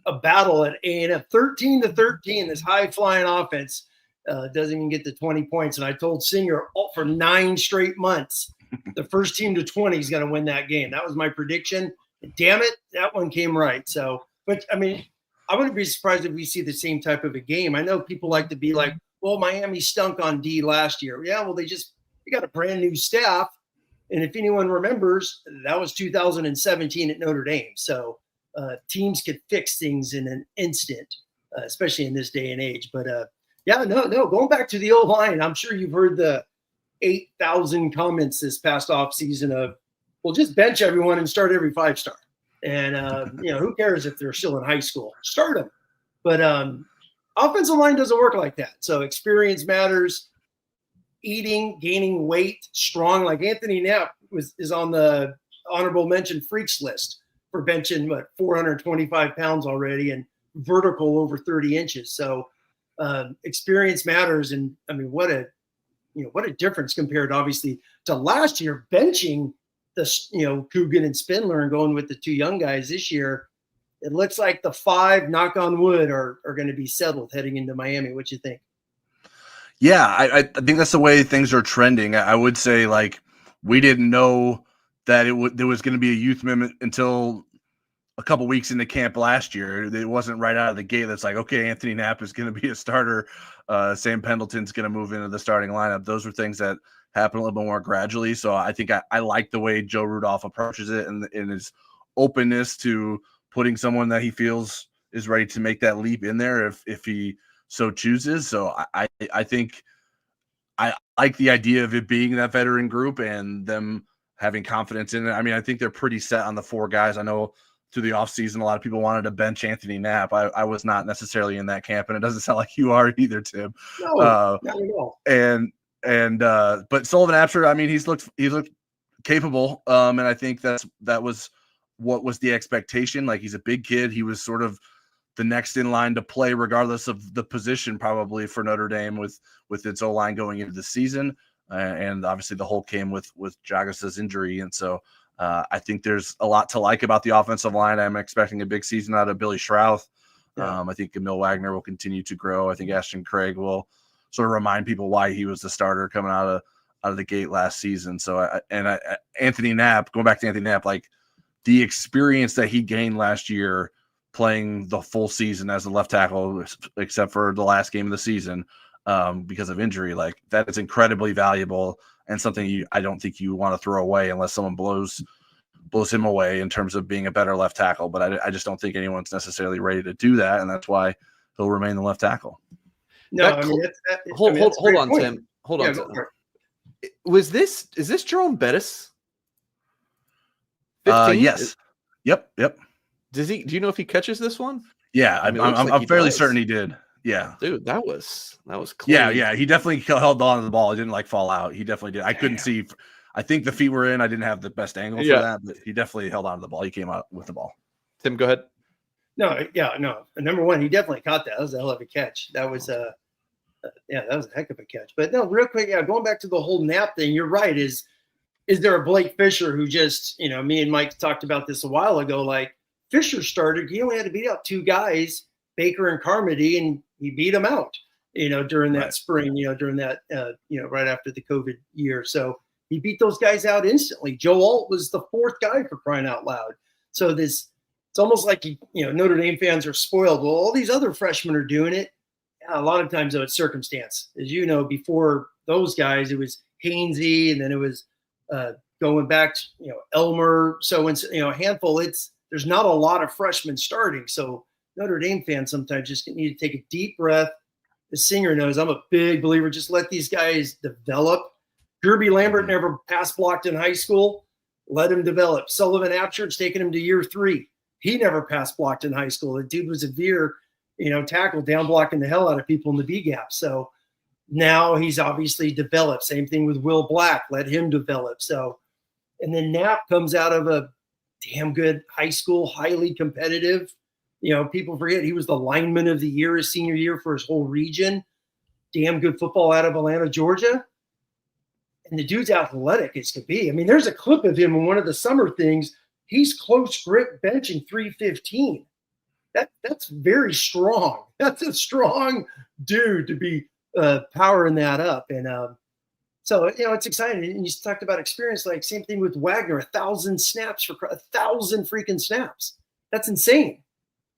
a battle at A&M, 13-13. This high flying offense doesn't even get to 20 points. And I told Singer for 9 straight months, the first team to 20 is going to win that game. That was my prediction. And damn it, that one came right. So, but I mean, I wouldn't be surprised if we see the same type of a game. I know people like to be like, well, Miami stunk on D last year. Yeah, well, they got a brand new staff. And if anyone remembers, that was 2017 at Notre Dame. So teams could fix things in an instant, especially in this day and age. But going back to the O-line, I'm sure you've heard the 8,000 comments this past offseason of, well, just bench everyone and start every 5-star. And, who cares if they're still in high school? Start them. But offensive line doesn't work like that. So experience matters. Gaining weight, strong. Like Anthony Knapp is on the honorable mention freaks list for benching 425 pounds already and vertical over 30 inches. So experience matters. And I mean, what a difference compared obviously to last year benching the Coogan and Spindler and going with the 2 young guys this year. It looks like the 5, knock on wood, are going to be settled heading into Miami. What you think? Yeah, I think that's the way things are trending. I would say, like, we didn't know that there was going to be a youth amendment until a couple weeks into camp last year. It wasn't right out of the gate that's like, okay, Anthony Knapp is going to be a starter. Sam Pendleton's going to move into the starting lineup. Those are things that happen a little bit more gradually. So I think I like the way Joe Rudolph approaches it and his openness to putting someone that he feels is ready to make that leap in there if he so chooses. So I think I like the idea of it being that veteran group and them having confidence in it. I mean, I think they're pretty set on the 4 guys. I know through the offseason, a lot of people wanted to bench Anthony Knapp. I was not necessarily in that camp, and it doesn't sound like you are either, Tim. No, not at all. But Sullivan Absher, I mean, he looked capable. And I think that was what was the expectation. Like, he's a big kid. He was sort of the next in line to play regardless of the position probably for Notre Dame with its O-line going into the season. And obviously the whole came with Jagas's injury. And so I think there's a lot to like about the offensive line. I'm expecting a big season out of Billy Schrouth. Yeah. I think Emil Wagner will continue to grow. I think Ashton Craig will sort of remind people why he was the starter coming out of the gate last season. So Anthony Knapp, going back to Anthony Knapp, like the experience that he gained last year playing the full season as a left tackle, except for the last game of the season because of injury, like that is incredibly valuable and something I don't think you want to throw away unless someone blows him away in terms of being a better left tackle. But I just don't think anyone's necessarily ready to do that, and that's why he'll remain the left tackle. No, hold on, point. Tim. Hold on. Tim. Is this Jerome Bettis? 15? Yes. Yep. Do you know if he catches this one? Yeah, I'm fairly certain he did. Yeah, dude, that was clean. Yeah. He definitely held on to the ball. He didn't fall out. He definitely did. I couldn't see. I think the feet were in. I didn't have the best angle for that, but he definitely held on to the ball. He came out with the ball. Tim, go ahead. No. Number one, he definitely caught that. That was a hell of a catch. That was that was a heck of a catch. But no, real quick, going back to the whole Knapp thing, you're right. Is there a Blake Fisher who just, me and Mike talked about this a while ago, like Fisher started, he only had to beat out 2 guys, Baker and Carmody, and he beat them out, during that spring, during that, right after the COVID year. So he beat those guys out instantly. Joe Alt was the 4th guy, for crying out loud. So it's almost like, Notre Dame fans are spoiled. Well, all these other freshmen are doing it. A lot of times, though, it's circumstance. As you know, before those guys, it was Hainsey, and then it was going back to, Elmer. So, a handful, there's not a lot of freshmen starting. So Notre Dame fans sometimes just need to take a deep breath. The Singer knows I'm a big believer. Just let these guys develop. Gerby Lambert never pass blocked in high school. Let him develop. Sullivan Absher's taking him to year 3. He never pass blocked in high school. The dude was a veer, tackle down blocking the hell out of people in the B gap. So now he's obviously developed. Same thing with Will Black, let him develop. So, and then Knapp comes out of a damn good high school, highly competitive. People forget he was the lineman of the year his senior year for his whole region. Damn good football out of Atlanta, Georgia. And the dude's athletic as could be. I mean, there's a clip of him in one of the summer things. He's close grip benching 315. That's very strong. That's a strong dude to be powering that up. And so, it's exciting. And you talked about experience, like same thing with Wagner, 1,000 snaps for 1,000 freaking snaps. That's insane.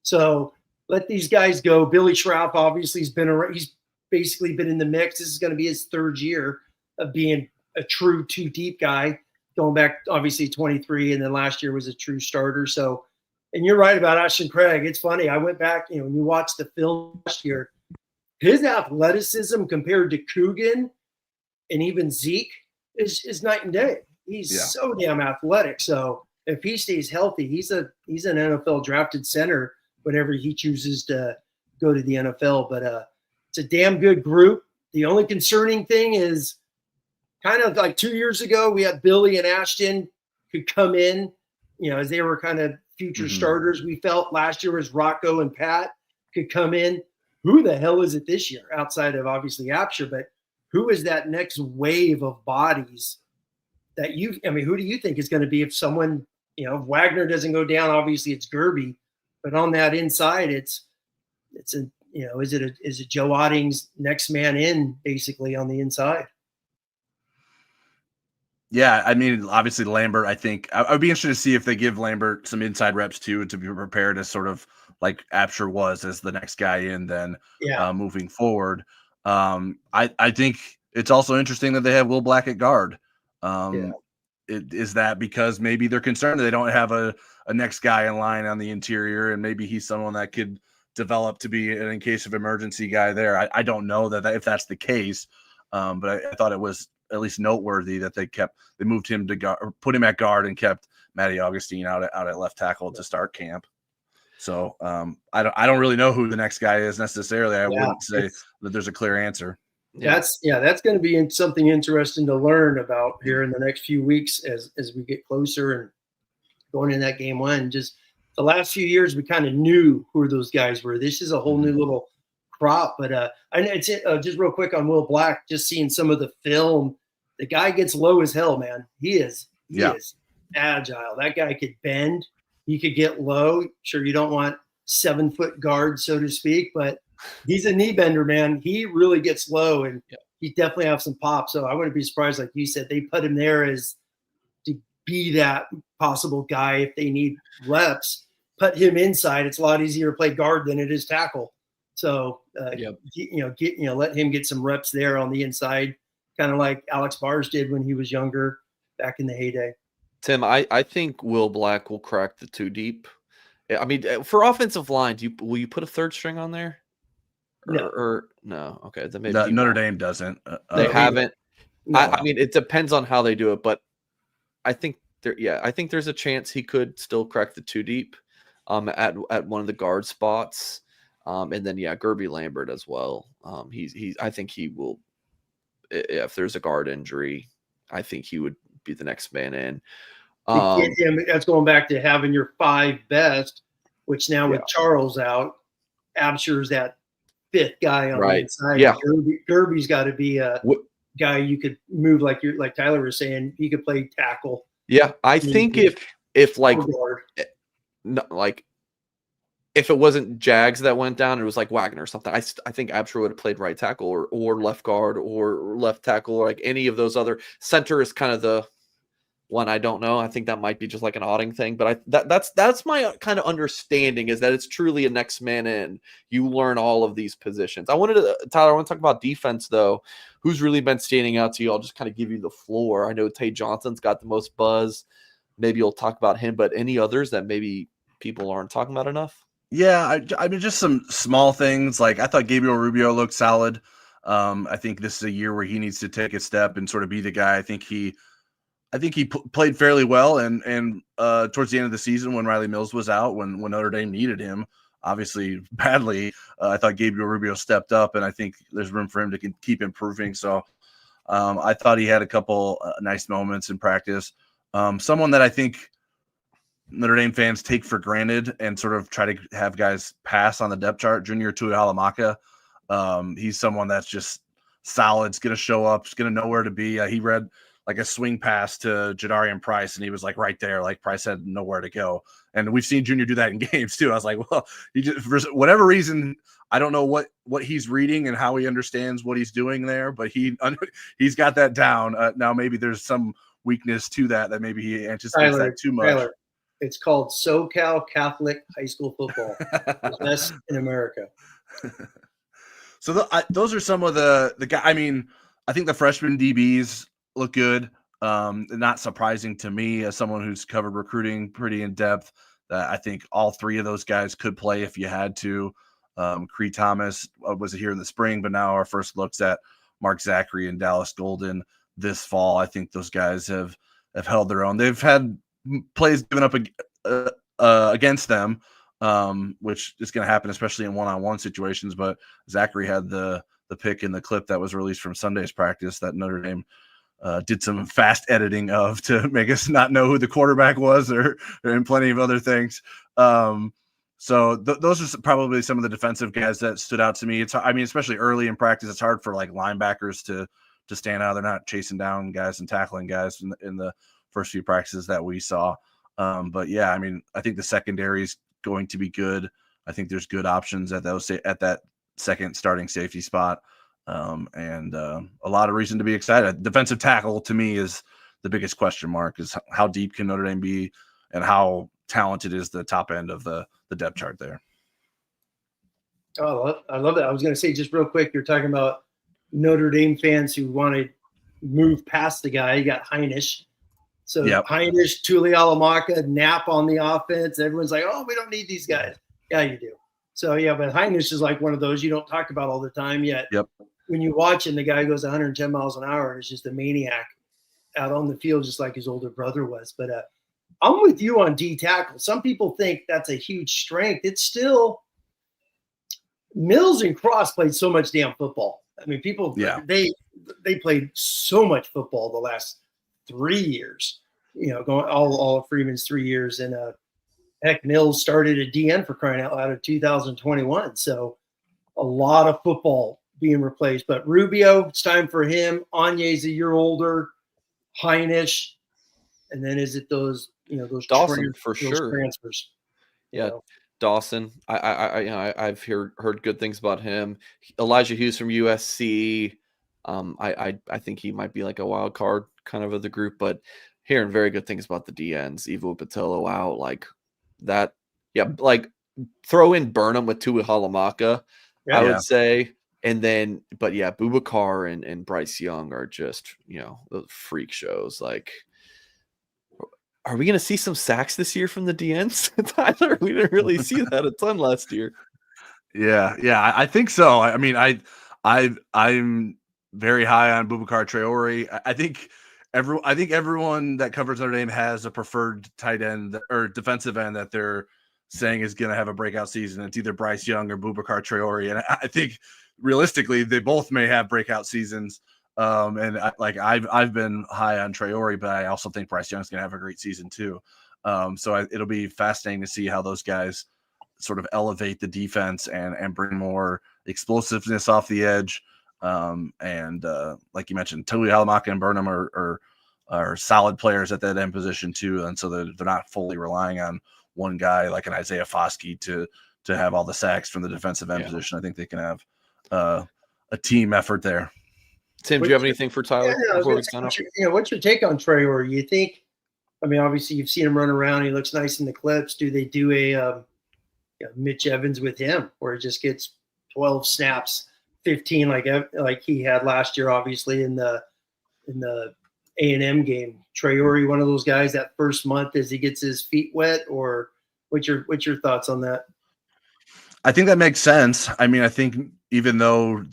So let these guys go. Billy Schrapp, obviously, he's basically been in the mix. This is going to be his third year of being a true two deep guy, going back obviously 23, and then last year was a true starter. So, and you're right about Ashton Craig. It's funny. I went back, when you watch the film last year, his athleticism compared to Coogan and even Zeke is night and day. He's so damn athletic. So if he stays healthy, he's an NFL drafted center whenever he chooses to go to the NFL. But it's a damn good group. The only concerning thing is kind of like 2 years ago, we had Billy and Ashton could come in, as they were kind of future starters. We felt last year was Rocco and Pat could come in. Who the hell is it this year outside of obviously Apsher? But who is that next wave of bodies that who do you think is going to be if someone, if Wagner doesn't go down, obviously it's Gerby, but on that inside, is it Joe Otting's next man in basically on the inside? Yeah, I mean, obviously Lambert, I think I would be interested to see if they give Lambert some inside reps too, and to be prepared as sort of like Apsher was as the next guy in then moving forward. I think it's also interesting that they have Will Black at guard. Is that because maybe they're concerned that they don't have a next guy in line on the interior, and maybe he's someone that could develop to be an in case of emergency guy there. I don't know that if that's the case, but I thought it was at least noteworthy that they moved him to guard, or put him at guard, and kept Matty Augustine out at left tackle to start camp. So I don't really know who the next guy is necessarily. I wouldn't say that there's a clear answer. That's going to be something interesting to learn about here in the next few weeks as we get closer and going in that game one. Just the last few years, we kind of knew who those guys were. This is a whole new little crop. But it's just real quick on Will Black, just seeing some of the film, the guy gets low as hell, man. He is agile. That guy could bend. He could get low. Sure, you don't want 7-foot guard, so to speak, but he's a knee bender, man. He really gets low, and he definitely have some pop. So I wouldn't be surprised, like you said, they put him there as to be that possible guy if they need reps. Put him inside. It's a lot easier to play guard than it is tackle. So let him get some reps there on the inside, kind of like Alex Bars did when he was younger back in the heyday. Tim, I think Will Black will crack the 2 deep. I mean, for offensive line, will you put a third string on there? Or no? Okay, then maybe Notre Dame doesn't. They haven't. No. I mean, it depends on how they do it, but I think there's a chance he could still crack the 2 deep, at one of the guard spots, and then Gerby Lambert as well. I think he will. If there's a guard injury, I think he would be the next man in. That's going back to having your 5 best, which now with Charles out, Absher's that 5th guy on the inside. Yeah, Gerby's got to be a guy you could move like Tyler was saying. He could play tackle. Yeah, I think if like if it wasn't Jags that went down, it was like Wagner or something. I think Absher would have played right tackle or left guard or left tackle, or like any of those other. Center is kind of the one I don't know. I think that might be just like an Otting thing, but that's my kind of understanding, is that it's truly a next man in. You learn all of these positions. Tyler, I want to talk about defense though. Who's really been standing out to you? I'll just kind of give you the floor. I know Tay Johnson's got the most buzz. Maybe you'll talk about him, but any others that maybe people aren't talking about enough? Yeah, I mean, just some small things. Like I thought Gabriel Rubio looked solid. I think this is a year where he needs to take a step and sort of be the guy. I think he played fairly well, and towards the end of the season when Riley Mills was out, when Notre Dame needed him, obviously badly. I thought Gabriel Rubio stepped up, and I think there's room for him to keep improving. So I thought he had a couple nice moments in practice. Someone that I think Notre Dame fans take for granted and sort of try to have guys pass on the depth chart, Junior Tuihalamaka. He's someone that's just solid. It's going to show up. It's going to know where to be. He read like a swing pass to Jadarian Price, and he was like right there. Like Price had nowhere to go. And we've seen Junior do that in games too. I was like, well, he just, for whatever reason, I don't know what he's reading and how he understands what he's doing there, but he's got that down. Now maybe there's some weakness to that maybe he anticipates that too much. Tyler, it's called SoCal Catholic High School Football. The best in America. So those are some of the guys. I mean, I think the freshman DBs look good. Not surprising to me as someone who's covered recruiting pretty in depth. That I think all three of those guys could play if you had to. Cree Thomas was here in the spring, but now our first looks at Mark Zachary and Dallas Golden this fall. I think those guys have held their own. They've had plays given up against them, which is going to happen, especially in one-on-one situations. But Zachary had the pick in the clip that was released from Sunday's practice that Notre Dame did some fast editing of to make us not know who the quarterback was, or and plenty of other things. So those are probably some of the defensive guys that stood out to me. Especially early in practice, it's hard for like linebackers to stand out. They're not chasing down guys and tackling guys in the first few practices that we saw. But yeah, I mean, I think the secondary is going to be good. I think there's good options at that second starting safety spot. And a lot of reason to be excited. Defensive tackle to me is the biggest question mark, is how deep can Notre Dame be and how talented is the top end of the depth chart there. Oh, I love that. I was going to say just real quick, you're talking about Notre Dame fans who want to move past the guy. You got Heinisch. So yep. Heinisch, Tuihalamaka, Knapp on the offense. Everyone's like, oh, we don't need these guys. Yeah, you do. So, yeah, but Heinisch is like one of those you don't talk about all the time yet. Yep. When you watch him, the guy goes 110 miles an hour and is just a maniac out on the field, just like his older brother was. But I'm with you on D tackle. Some people think that's a huge strength. It's still – Mills and Cross played so much damn football. I mean, they played so much football the last 3 years, going all of Freeman's 3 years. And heck, Mills started at DN for crying out loud in 2021. So a lot of football being replaced. But Rubio, it's time for him. Anye's a year older. Heinisch. And then is it those Dawson for sure transfers? Yeah. Dawson. I've heard good things about him. Elijah Hughes from USC. I think he might be like a wild card kind of the group, but hearing very good things about the DNs. Ivo Patillo out like that. Yeah, like throw in Burnham with Tuihalamaka, I would say. And then, but yeah, Boubacar and Bryce Young are just, those freak shows. Like, are we going to see some sacks this year from the DNs, Tyler? We didn't really see that a ton last year. Yeah, I think so. I mean, I'm very high on Boubacar Traore. I think everyone that covers Notre Dame has a preferred tight end or defensive end that they're saying is going to have a breakout season. It's either Bryce Young or Boubacar Traore, and I think realistically they both may have breakout seasons. And I've been high on Traore, but I also think Bryce Young's going to have a great season too. So it'll be fascinating to see how those guys sort of elevate the defense and bring more explosiveness off the edge. And like you mentioned, Tuihalamaka and Burnham are solid players at that end position too, and so they're not fully relying on one guy like an Isaiah Foskey to have all the sacks from the defensive end position. I think they can have a team effort there. Tim, do you have anything for Tyler? What's your take on Traore? You think? I mean, obviously you've seen him run around. He looks nice in the clips. Do they do a Mitch Evans with him, where he just gets 12 snaps? 15 like he had last year, obviously in the A&M game. Traore, one of those guys that first month as he gets his feet wet, or what's your thoughts on that? I think that makes sense. I mean, I think even though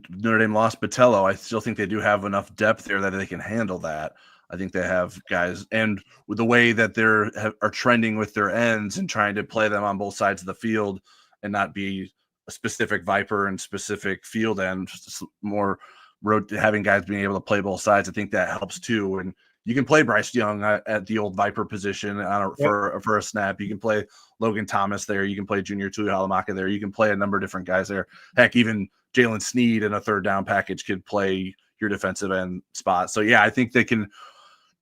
Notre Dame lost Botello, I still think they do have enough depth there that they can handle that. I think they have guys, and with the way that are trending with their ends and trying to play them on both sides of the field, and not be a specific Viper and specific field end, just more having guys being able to play both sides. I think that helps too. And you can play Bryce Young at the old Viper position for a snap. You can play Logan Thomas there. You can play Junior Tuihalamaka there. You can play a number of different guys there. Heck, even Jalen Sneed in a third down package could play your defensive end spot. So yeah, I think they can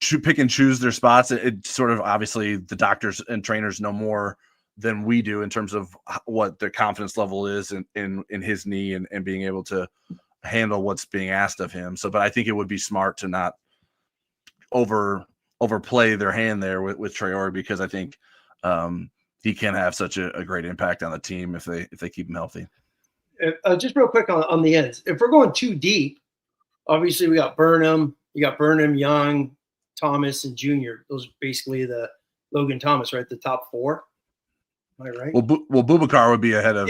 pick and choose their spots. It sort of, obviously the doctors and trainers know more than we do in terms of what their confidence level is in his knee and being able to handle what's being asked of him. So, but I think it would be smart to not overplay their hand there with Traore, because I think he can have such a great impact on the team if they keep him healthy. Just real quick on the ends. If we're going too deep, obviously we got Burnham, Young, Thomas, and Junior. Those are basically the Logan Thomas, right? The top four. Am I right? Well, Boubacar would be ahead of.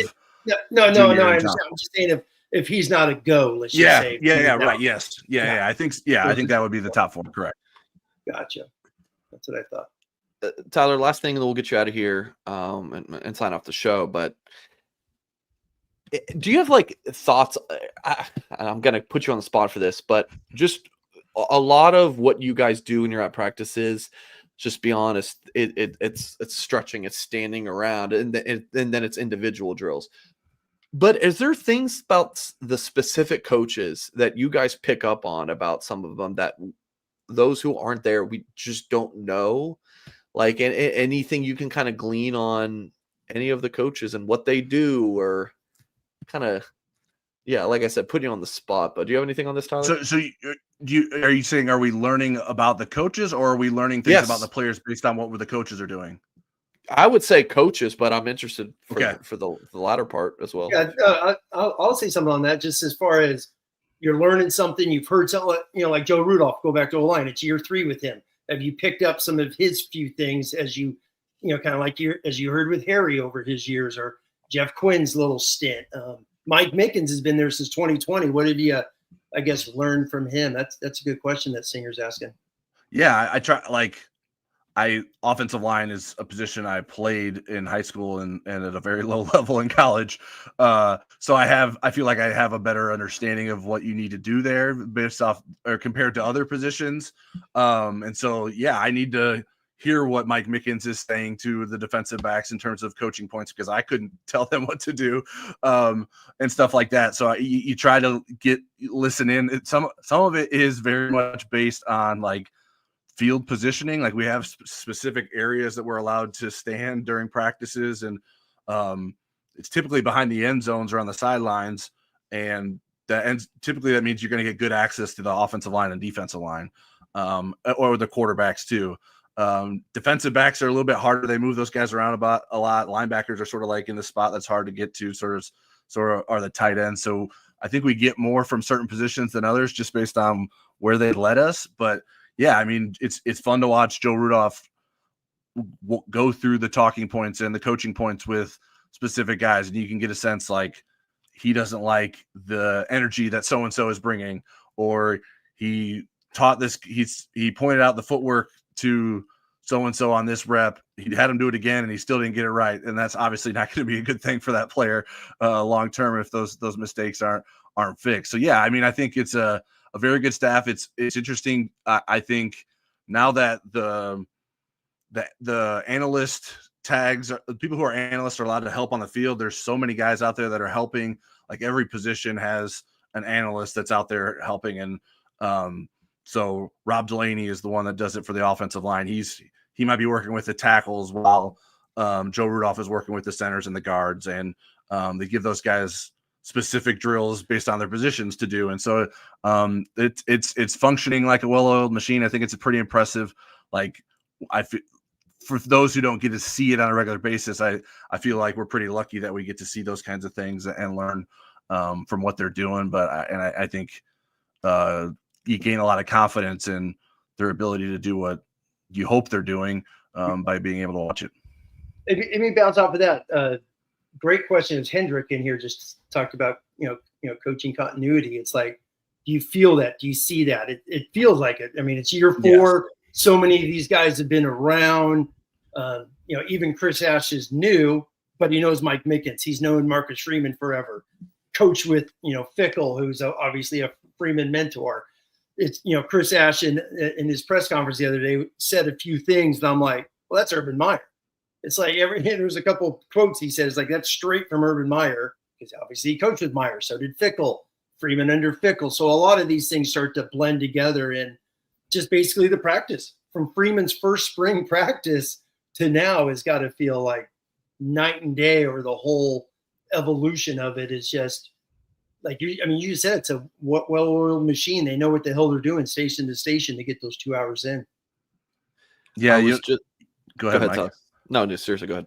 No. I understand. I'm just saying if he's not a go, let's just say. Right. Yes. Yeah. I think that would be the top four. Correct. Gotcha. That's what I thought. Tyler, last thing, and we'll get you out of here and sign off the show. But do you have like thoughts? I'm going to put you on the spot for this, but just a lot of what you guys do when you're at practices, just be honest, it's stretching, it's standing around, and then it's individual drills. But is there things about the specific coaches that you guys pick up on about some of them that those who aren't there, we just don't know? Like anything you can kind of glean on any of the coaches and what they do, or kind of, yeah, like I said, put you on the spot. But do you have anything on this, Tyler? So are you saying, are we learning about the coaches, or are we learning things about the players based on what the coaches are doing? I would say coaches, but I'm interested for the latter part as well. Yeah, I'll say something on that. Just as far as you're learning something, you've heard something, like Joe Rudolph, go back to O-line. It's year 3 with him. Have you picked up some of his few things as you kind of like as you heard with Harry over his years, or Jeff Quinn's little stint? Mike Mickens has been there since 2020. What have you, I guess, learned from him? That's a good question that Singer's asking. Yeah, I try, offensive line is a position I played in high school and at a very low level in college. So I feel like I have a better understanding of what you need to do there based off or compared to other positions. And so, yeah, I need to hear what Mike Mickens is saying to the defensive backs in terms of coaching points, because I couldn't tell them what to do and stuff like that. So you try to listen in. Some of it is very much based on like field positioning. Like we have specific areas that we're allowed to stand during practices, and it's typically behind the end zones or on the sidelines, and typically that means you're going to get good access to the offensive line and defensive line, or the quarterbacks too. Defensive backs are a little bit harder. They move those guys around about a lot. Linebackers are sort of like in the spot that's hard to get to, sort of are the tight ends. So I think we get more from certain positions than others just based on where they led us. But yeah, I mean, it's fun to watch Joe Rudolph go through the talking points and the coaching points with specific guys, and you can get a sense like he doesn't like the energy that so-and-so is bringing, or he taught this, he pointed out the footwork to so-and-so on this rep. He had him do it again and he still didn't get it right. And that's obviously not going to be a good thing for that player long-term if those mistakes aren't fixed. So yeah, I mean, I think it's a very good staff. It's interesting. I think now that the analyst tags, the people who are analysts are allowed to help on the field. There's so many guys out there that are helping. Like every position has an analyst that's out there helping. And so Rob Delaney is the one that does it for the offensive line. He might be working with the tackles while Joe Rudolph is working with the centers and the guards. And they give those guys specific drills based on their positions to do. And so it's functioning like a well-oiled machine. I think it's a pretty impressive. Like for those who don't get to see it on a regular basis, I feel like we're pretty lucky that we get to see those kinds of things and learn from what they're doing. But I think you gain a lot of confidence in their ability to do what you hope they're doing by being able to watch it. Let me bounce off of that. Great question. Is Hendrick in here just talked about, coaching continuity. It's like, do you feel that? Do you see that? It feels like it. I mean, it's year 4. Yes. So many of these guys have been around. Even Chris Ash is new, but he knows Mike Mickens. He's known Marcus Freeman forever. Coach with, Fickle, who's obviously a Freeman mentor. It's, Chris Ash in his press conference the other day said a few things, and I'm like, well, that's Urban Meyer. It's like there's a couple of quotes he said. It's like, that's straight from Urban Meyer, because obviously he coached with Meyer. So did Fickle, Freeman under Fickle. So a lot of these things start to blend together in just basically the practice. From Freeman's first spring practice to now has got to feel like night and day, or the whole evolution of it is just like, you said, it's a well-oiled machine. They know what the hell they're doing station to station to get those 2 hours in. Yeah. Go ahead, Mike. Tyler. No, just seriously, go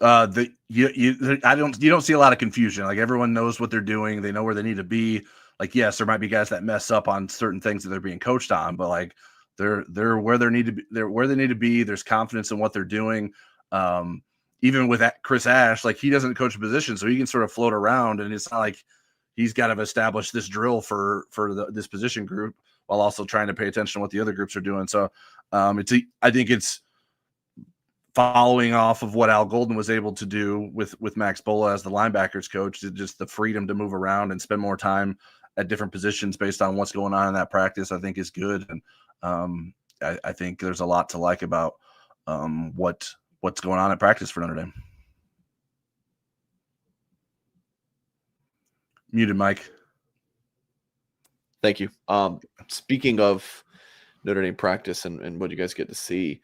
ahead. You don't see a lot of confusion. Like, everyone knows what they're doing. They know where they need to be. Like, yes, there might be guys that mess up on certain things that they're being coached on, but like they're where they need to be. They're where they need to be. There's confidence in what they're doing. Even with Chris Ash, like, he doesn't coach a position, so he can sort of float around, and it's not like he's got to establish this drill for this position group while also trying to pay attention to what the other groups are doing. So I think it's following off of what Al Golden was able to do with Max Bola as the linebackers coach, just the freedom to move around and spend more time at different positions based on what's going on in that practice, I think is good. And I think there's a lot to like about what's going on at practice for Notre Dame. Muted, Mike. Thank you. Speaking of Notre Dame practice and what you guys get to see,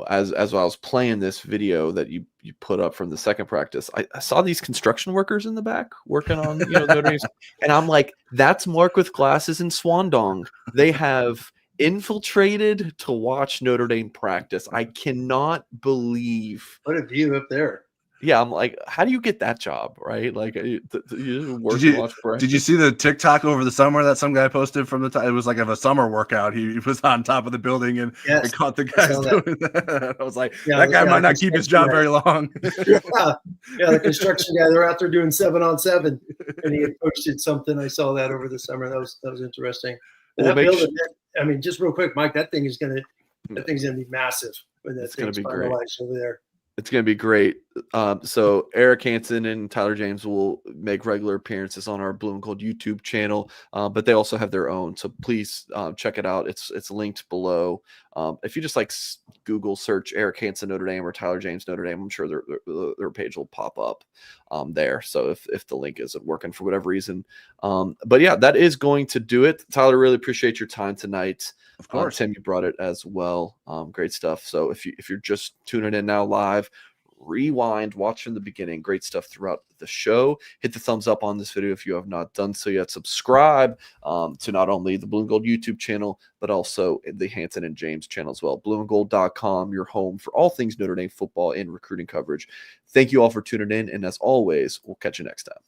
as I was playing this video that you put up from the second practice, I saw these construction workers in the back working on Notre Dame's, and I'm like, that's Mark with glasses and Swandong. They have infiltrated to watch Notre Dame practice. I cannot believe. What a view up there. Yeah, I'm like, how do you get that job, right? Like, you work and watch practice. Did you see the TikTok over the summer that some guy posted from the time? It was like a summer workout. He was on top of the building and caught the guys doing that. I was like, that guy might not keep his job very long. The construction guy, they're out there doing 7-on-7, and he had posted something. I saw that over the summer. That was interesting. Well, just real quick, Mike, that thing's gonna be massive when that thing's finalized over there. It's going to be great. So Eric Hansen and Tyler James will make regular appearances on our Blue and Gold YouTube channel, but they also have their own. So please check it out. It's linked below. If you just Google search Eric Hansen Notre Dame or Tyler James Notre Dame, I'm sure their page will pop up there. So if the link isn't working for whatever reason, but yeah, that is going to do it. Tyler, really appreciate your time tonight. Of course, Tim, you brought it as well. Great stuff. So if you're just tuning in now live, rewind, watch from the beginning. Great stuff throughout the show. Hit the thumbs up on this video if you have not done so yet. Subscribe to not only the Blue and Gold YouTube channel, but also the Hansen and James channel as well. blueandgold.com, your home for all things Notre Dame football and recruiting coverage. Thank you all for tuning in, and as always, we'll catch you next time.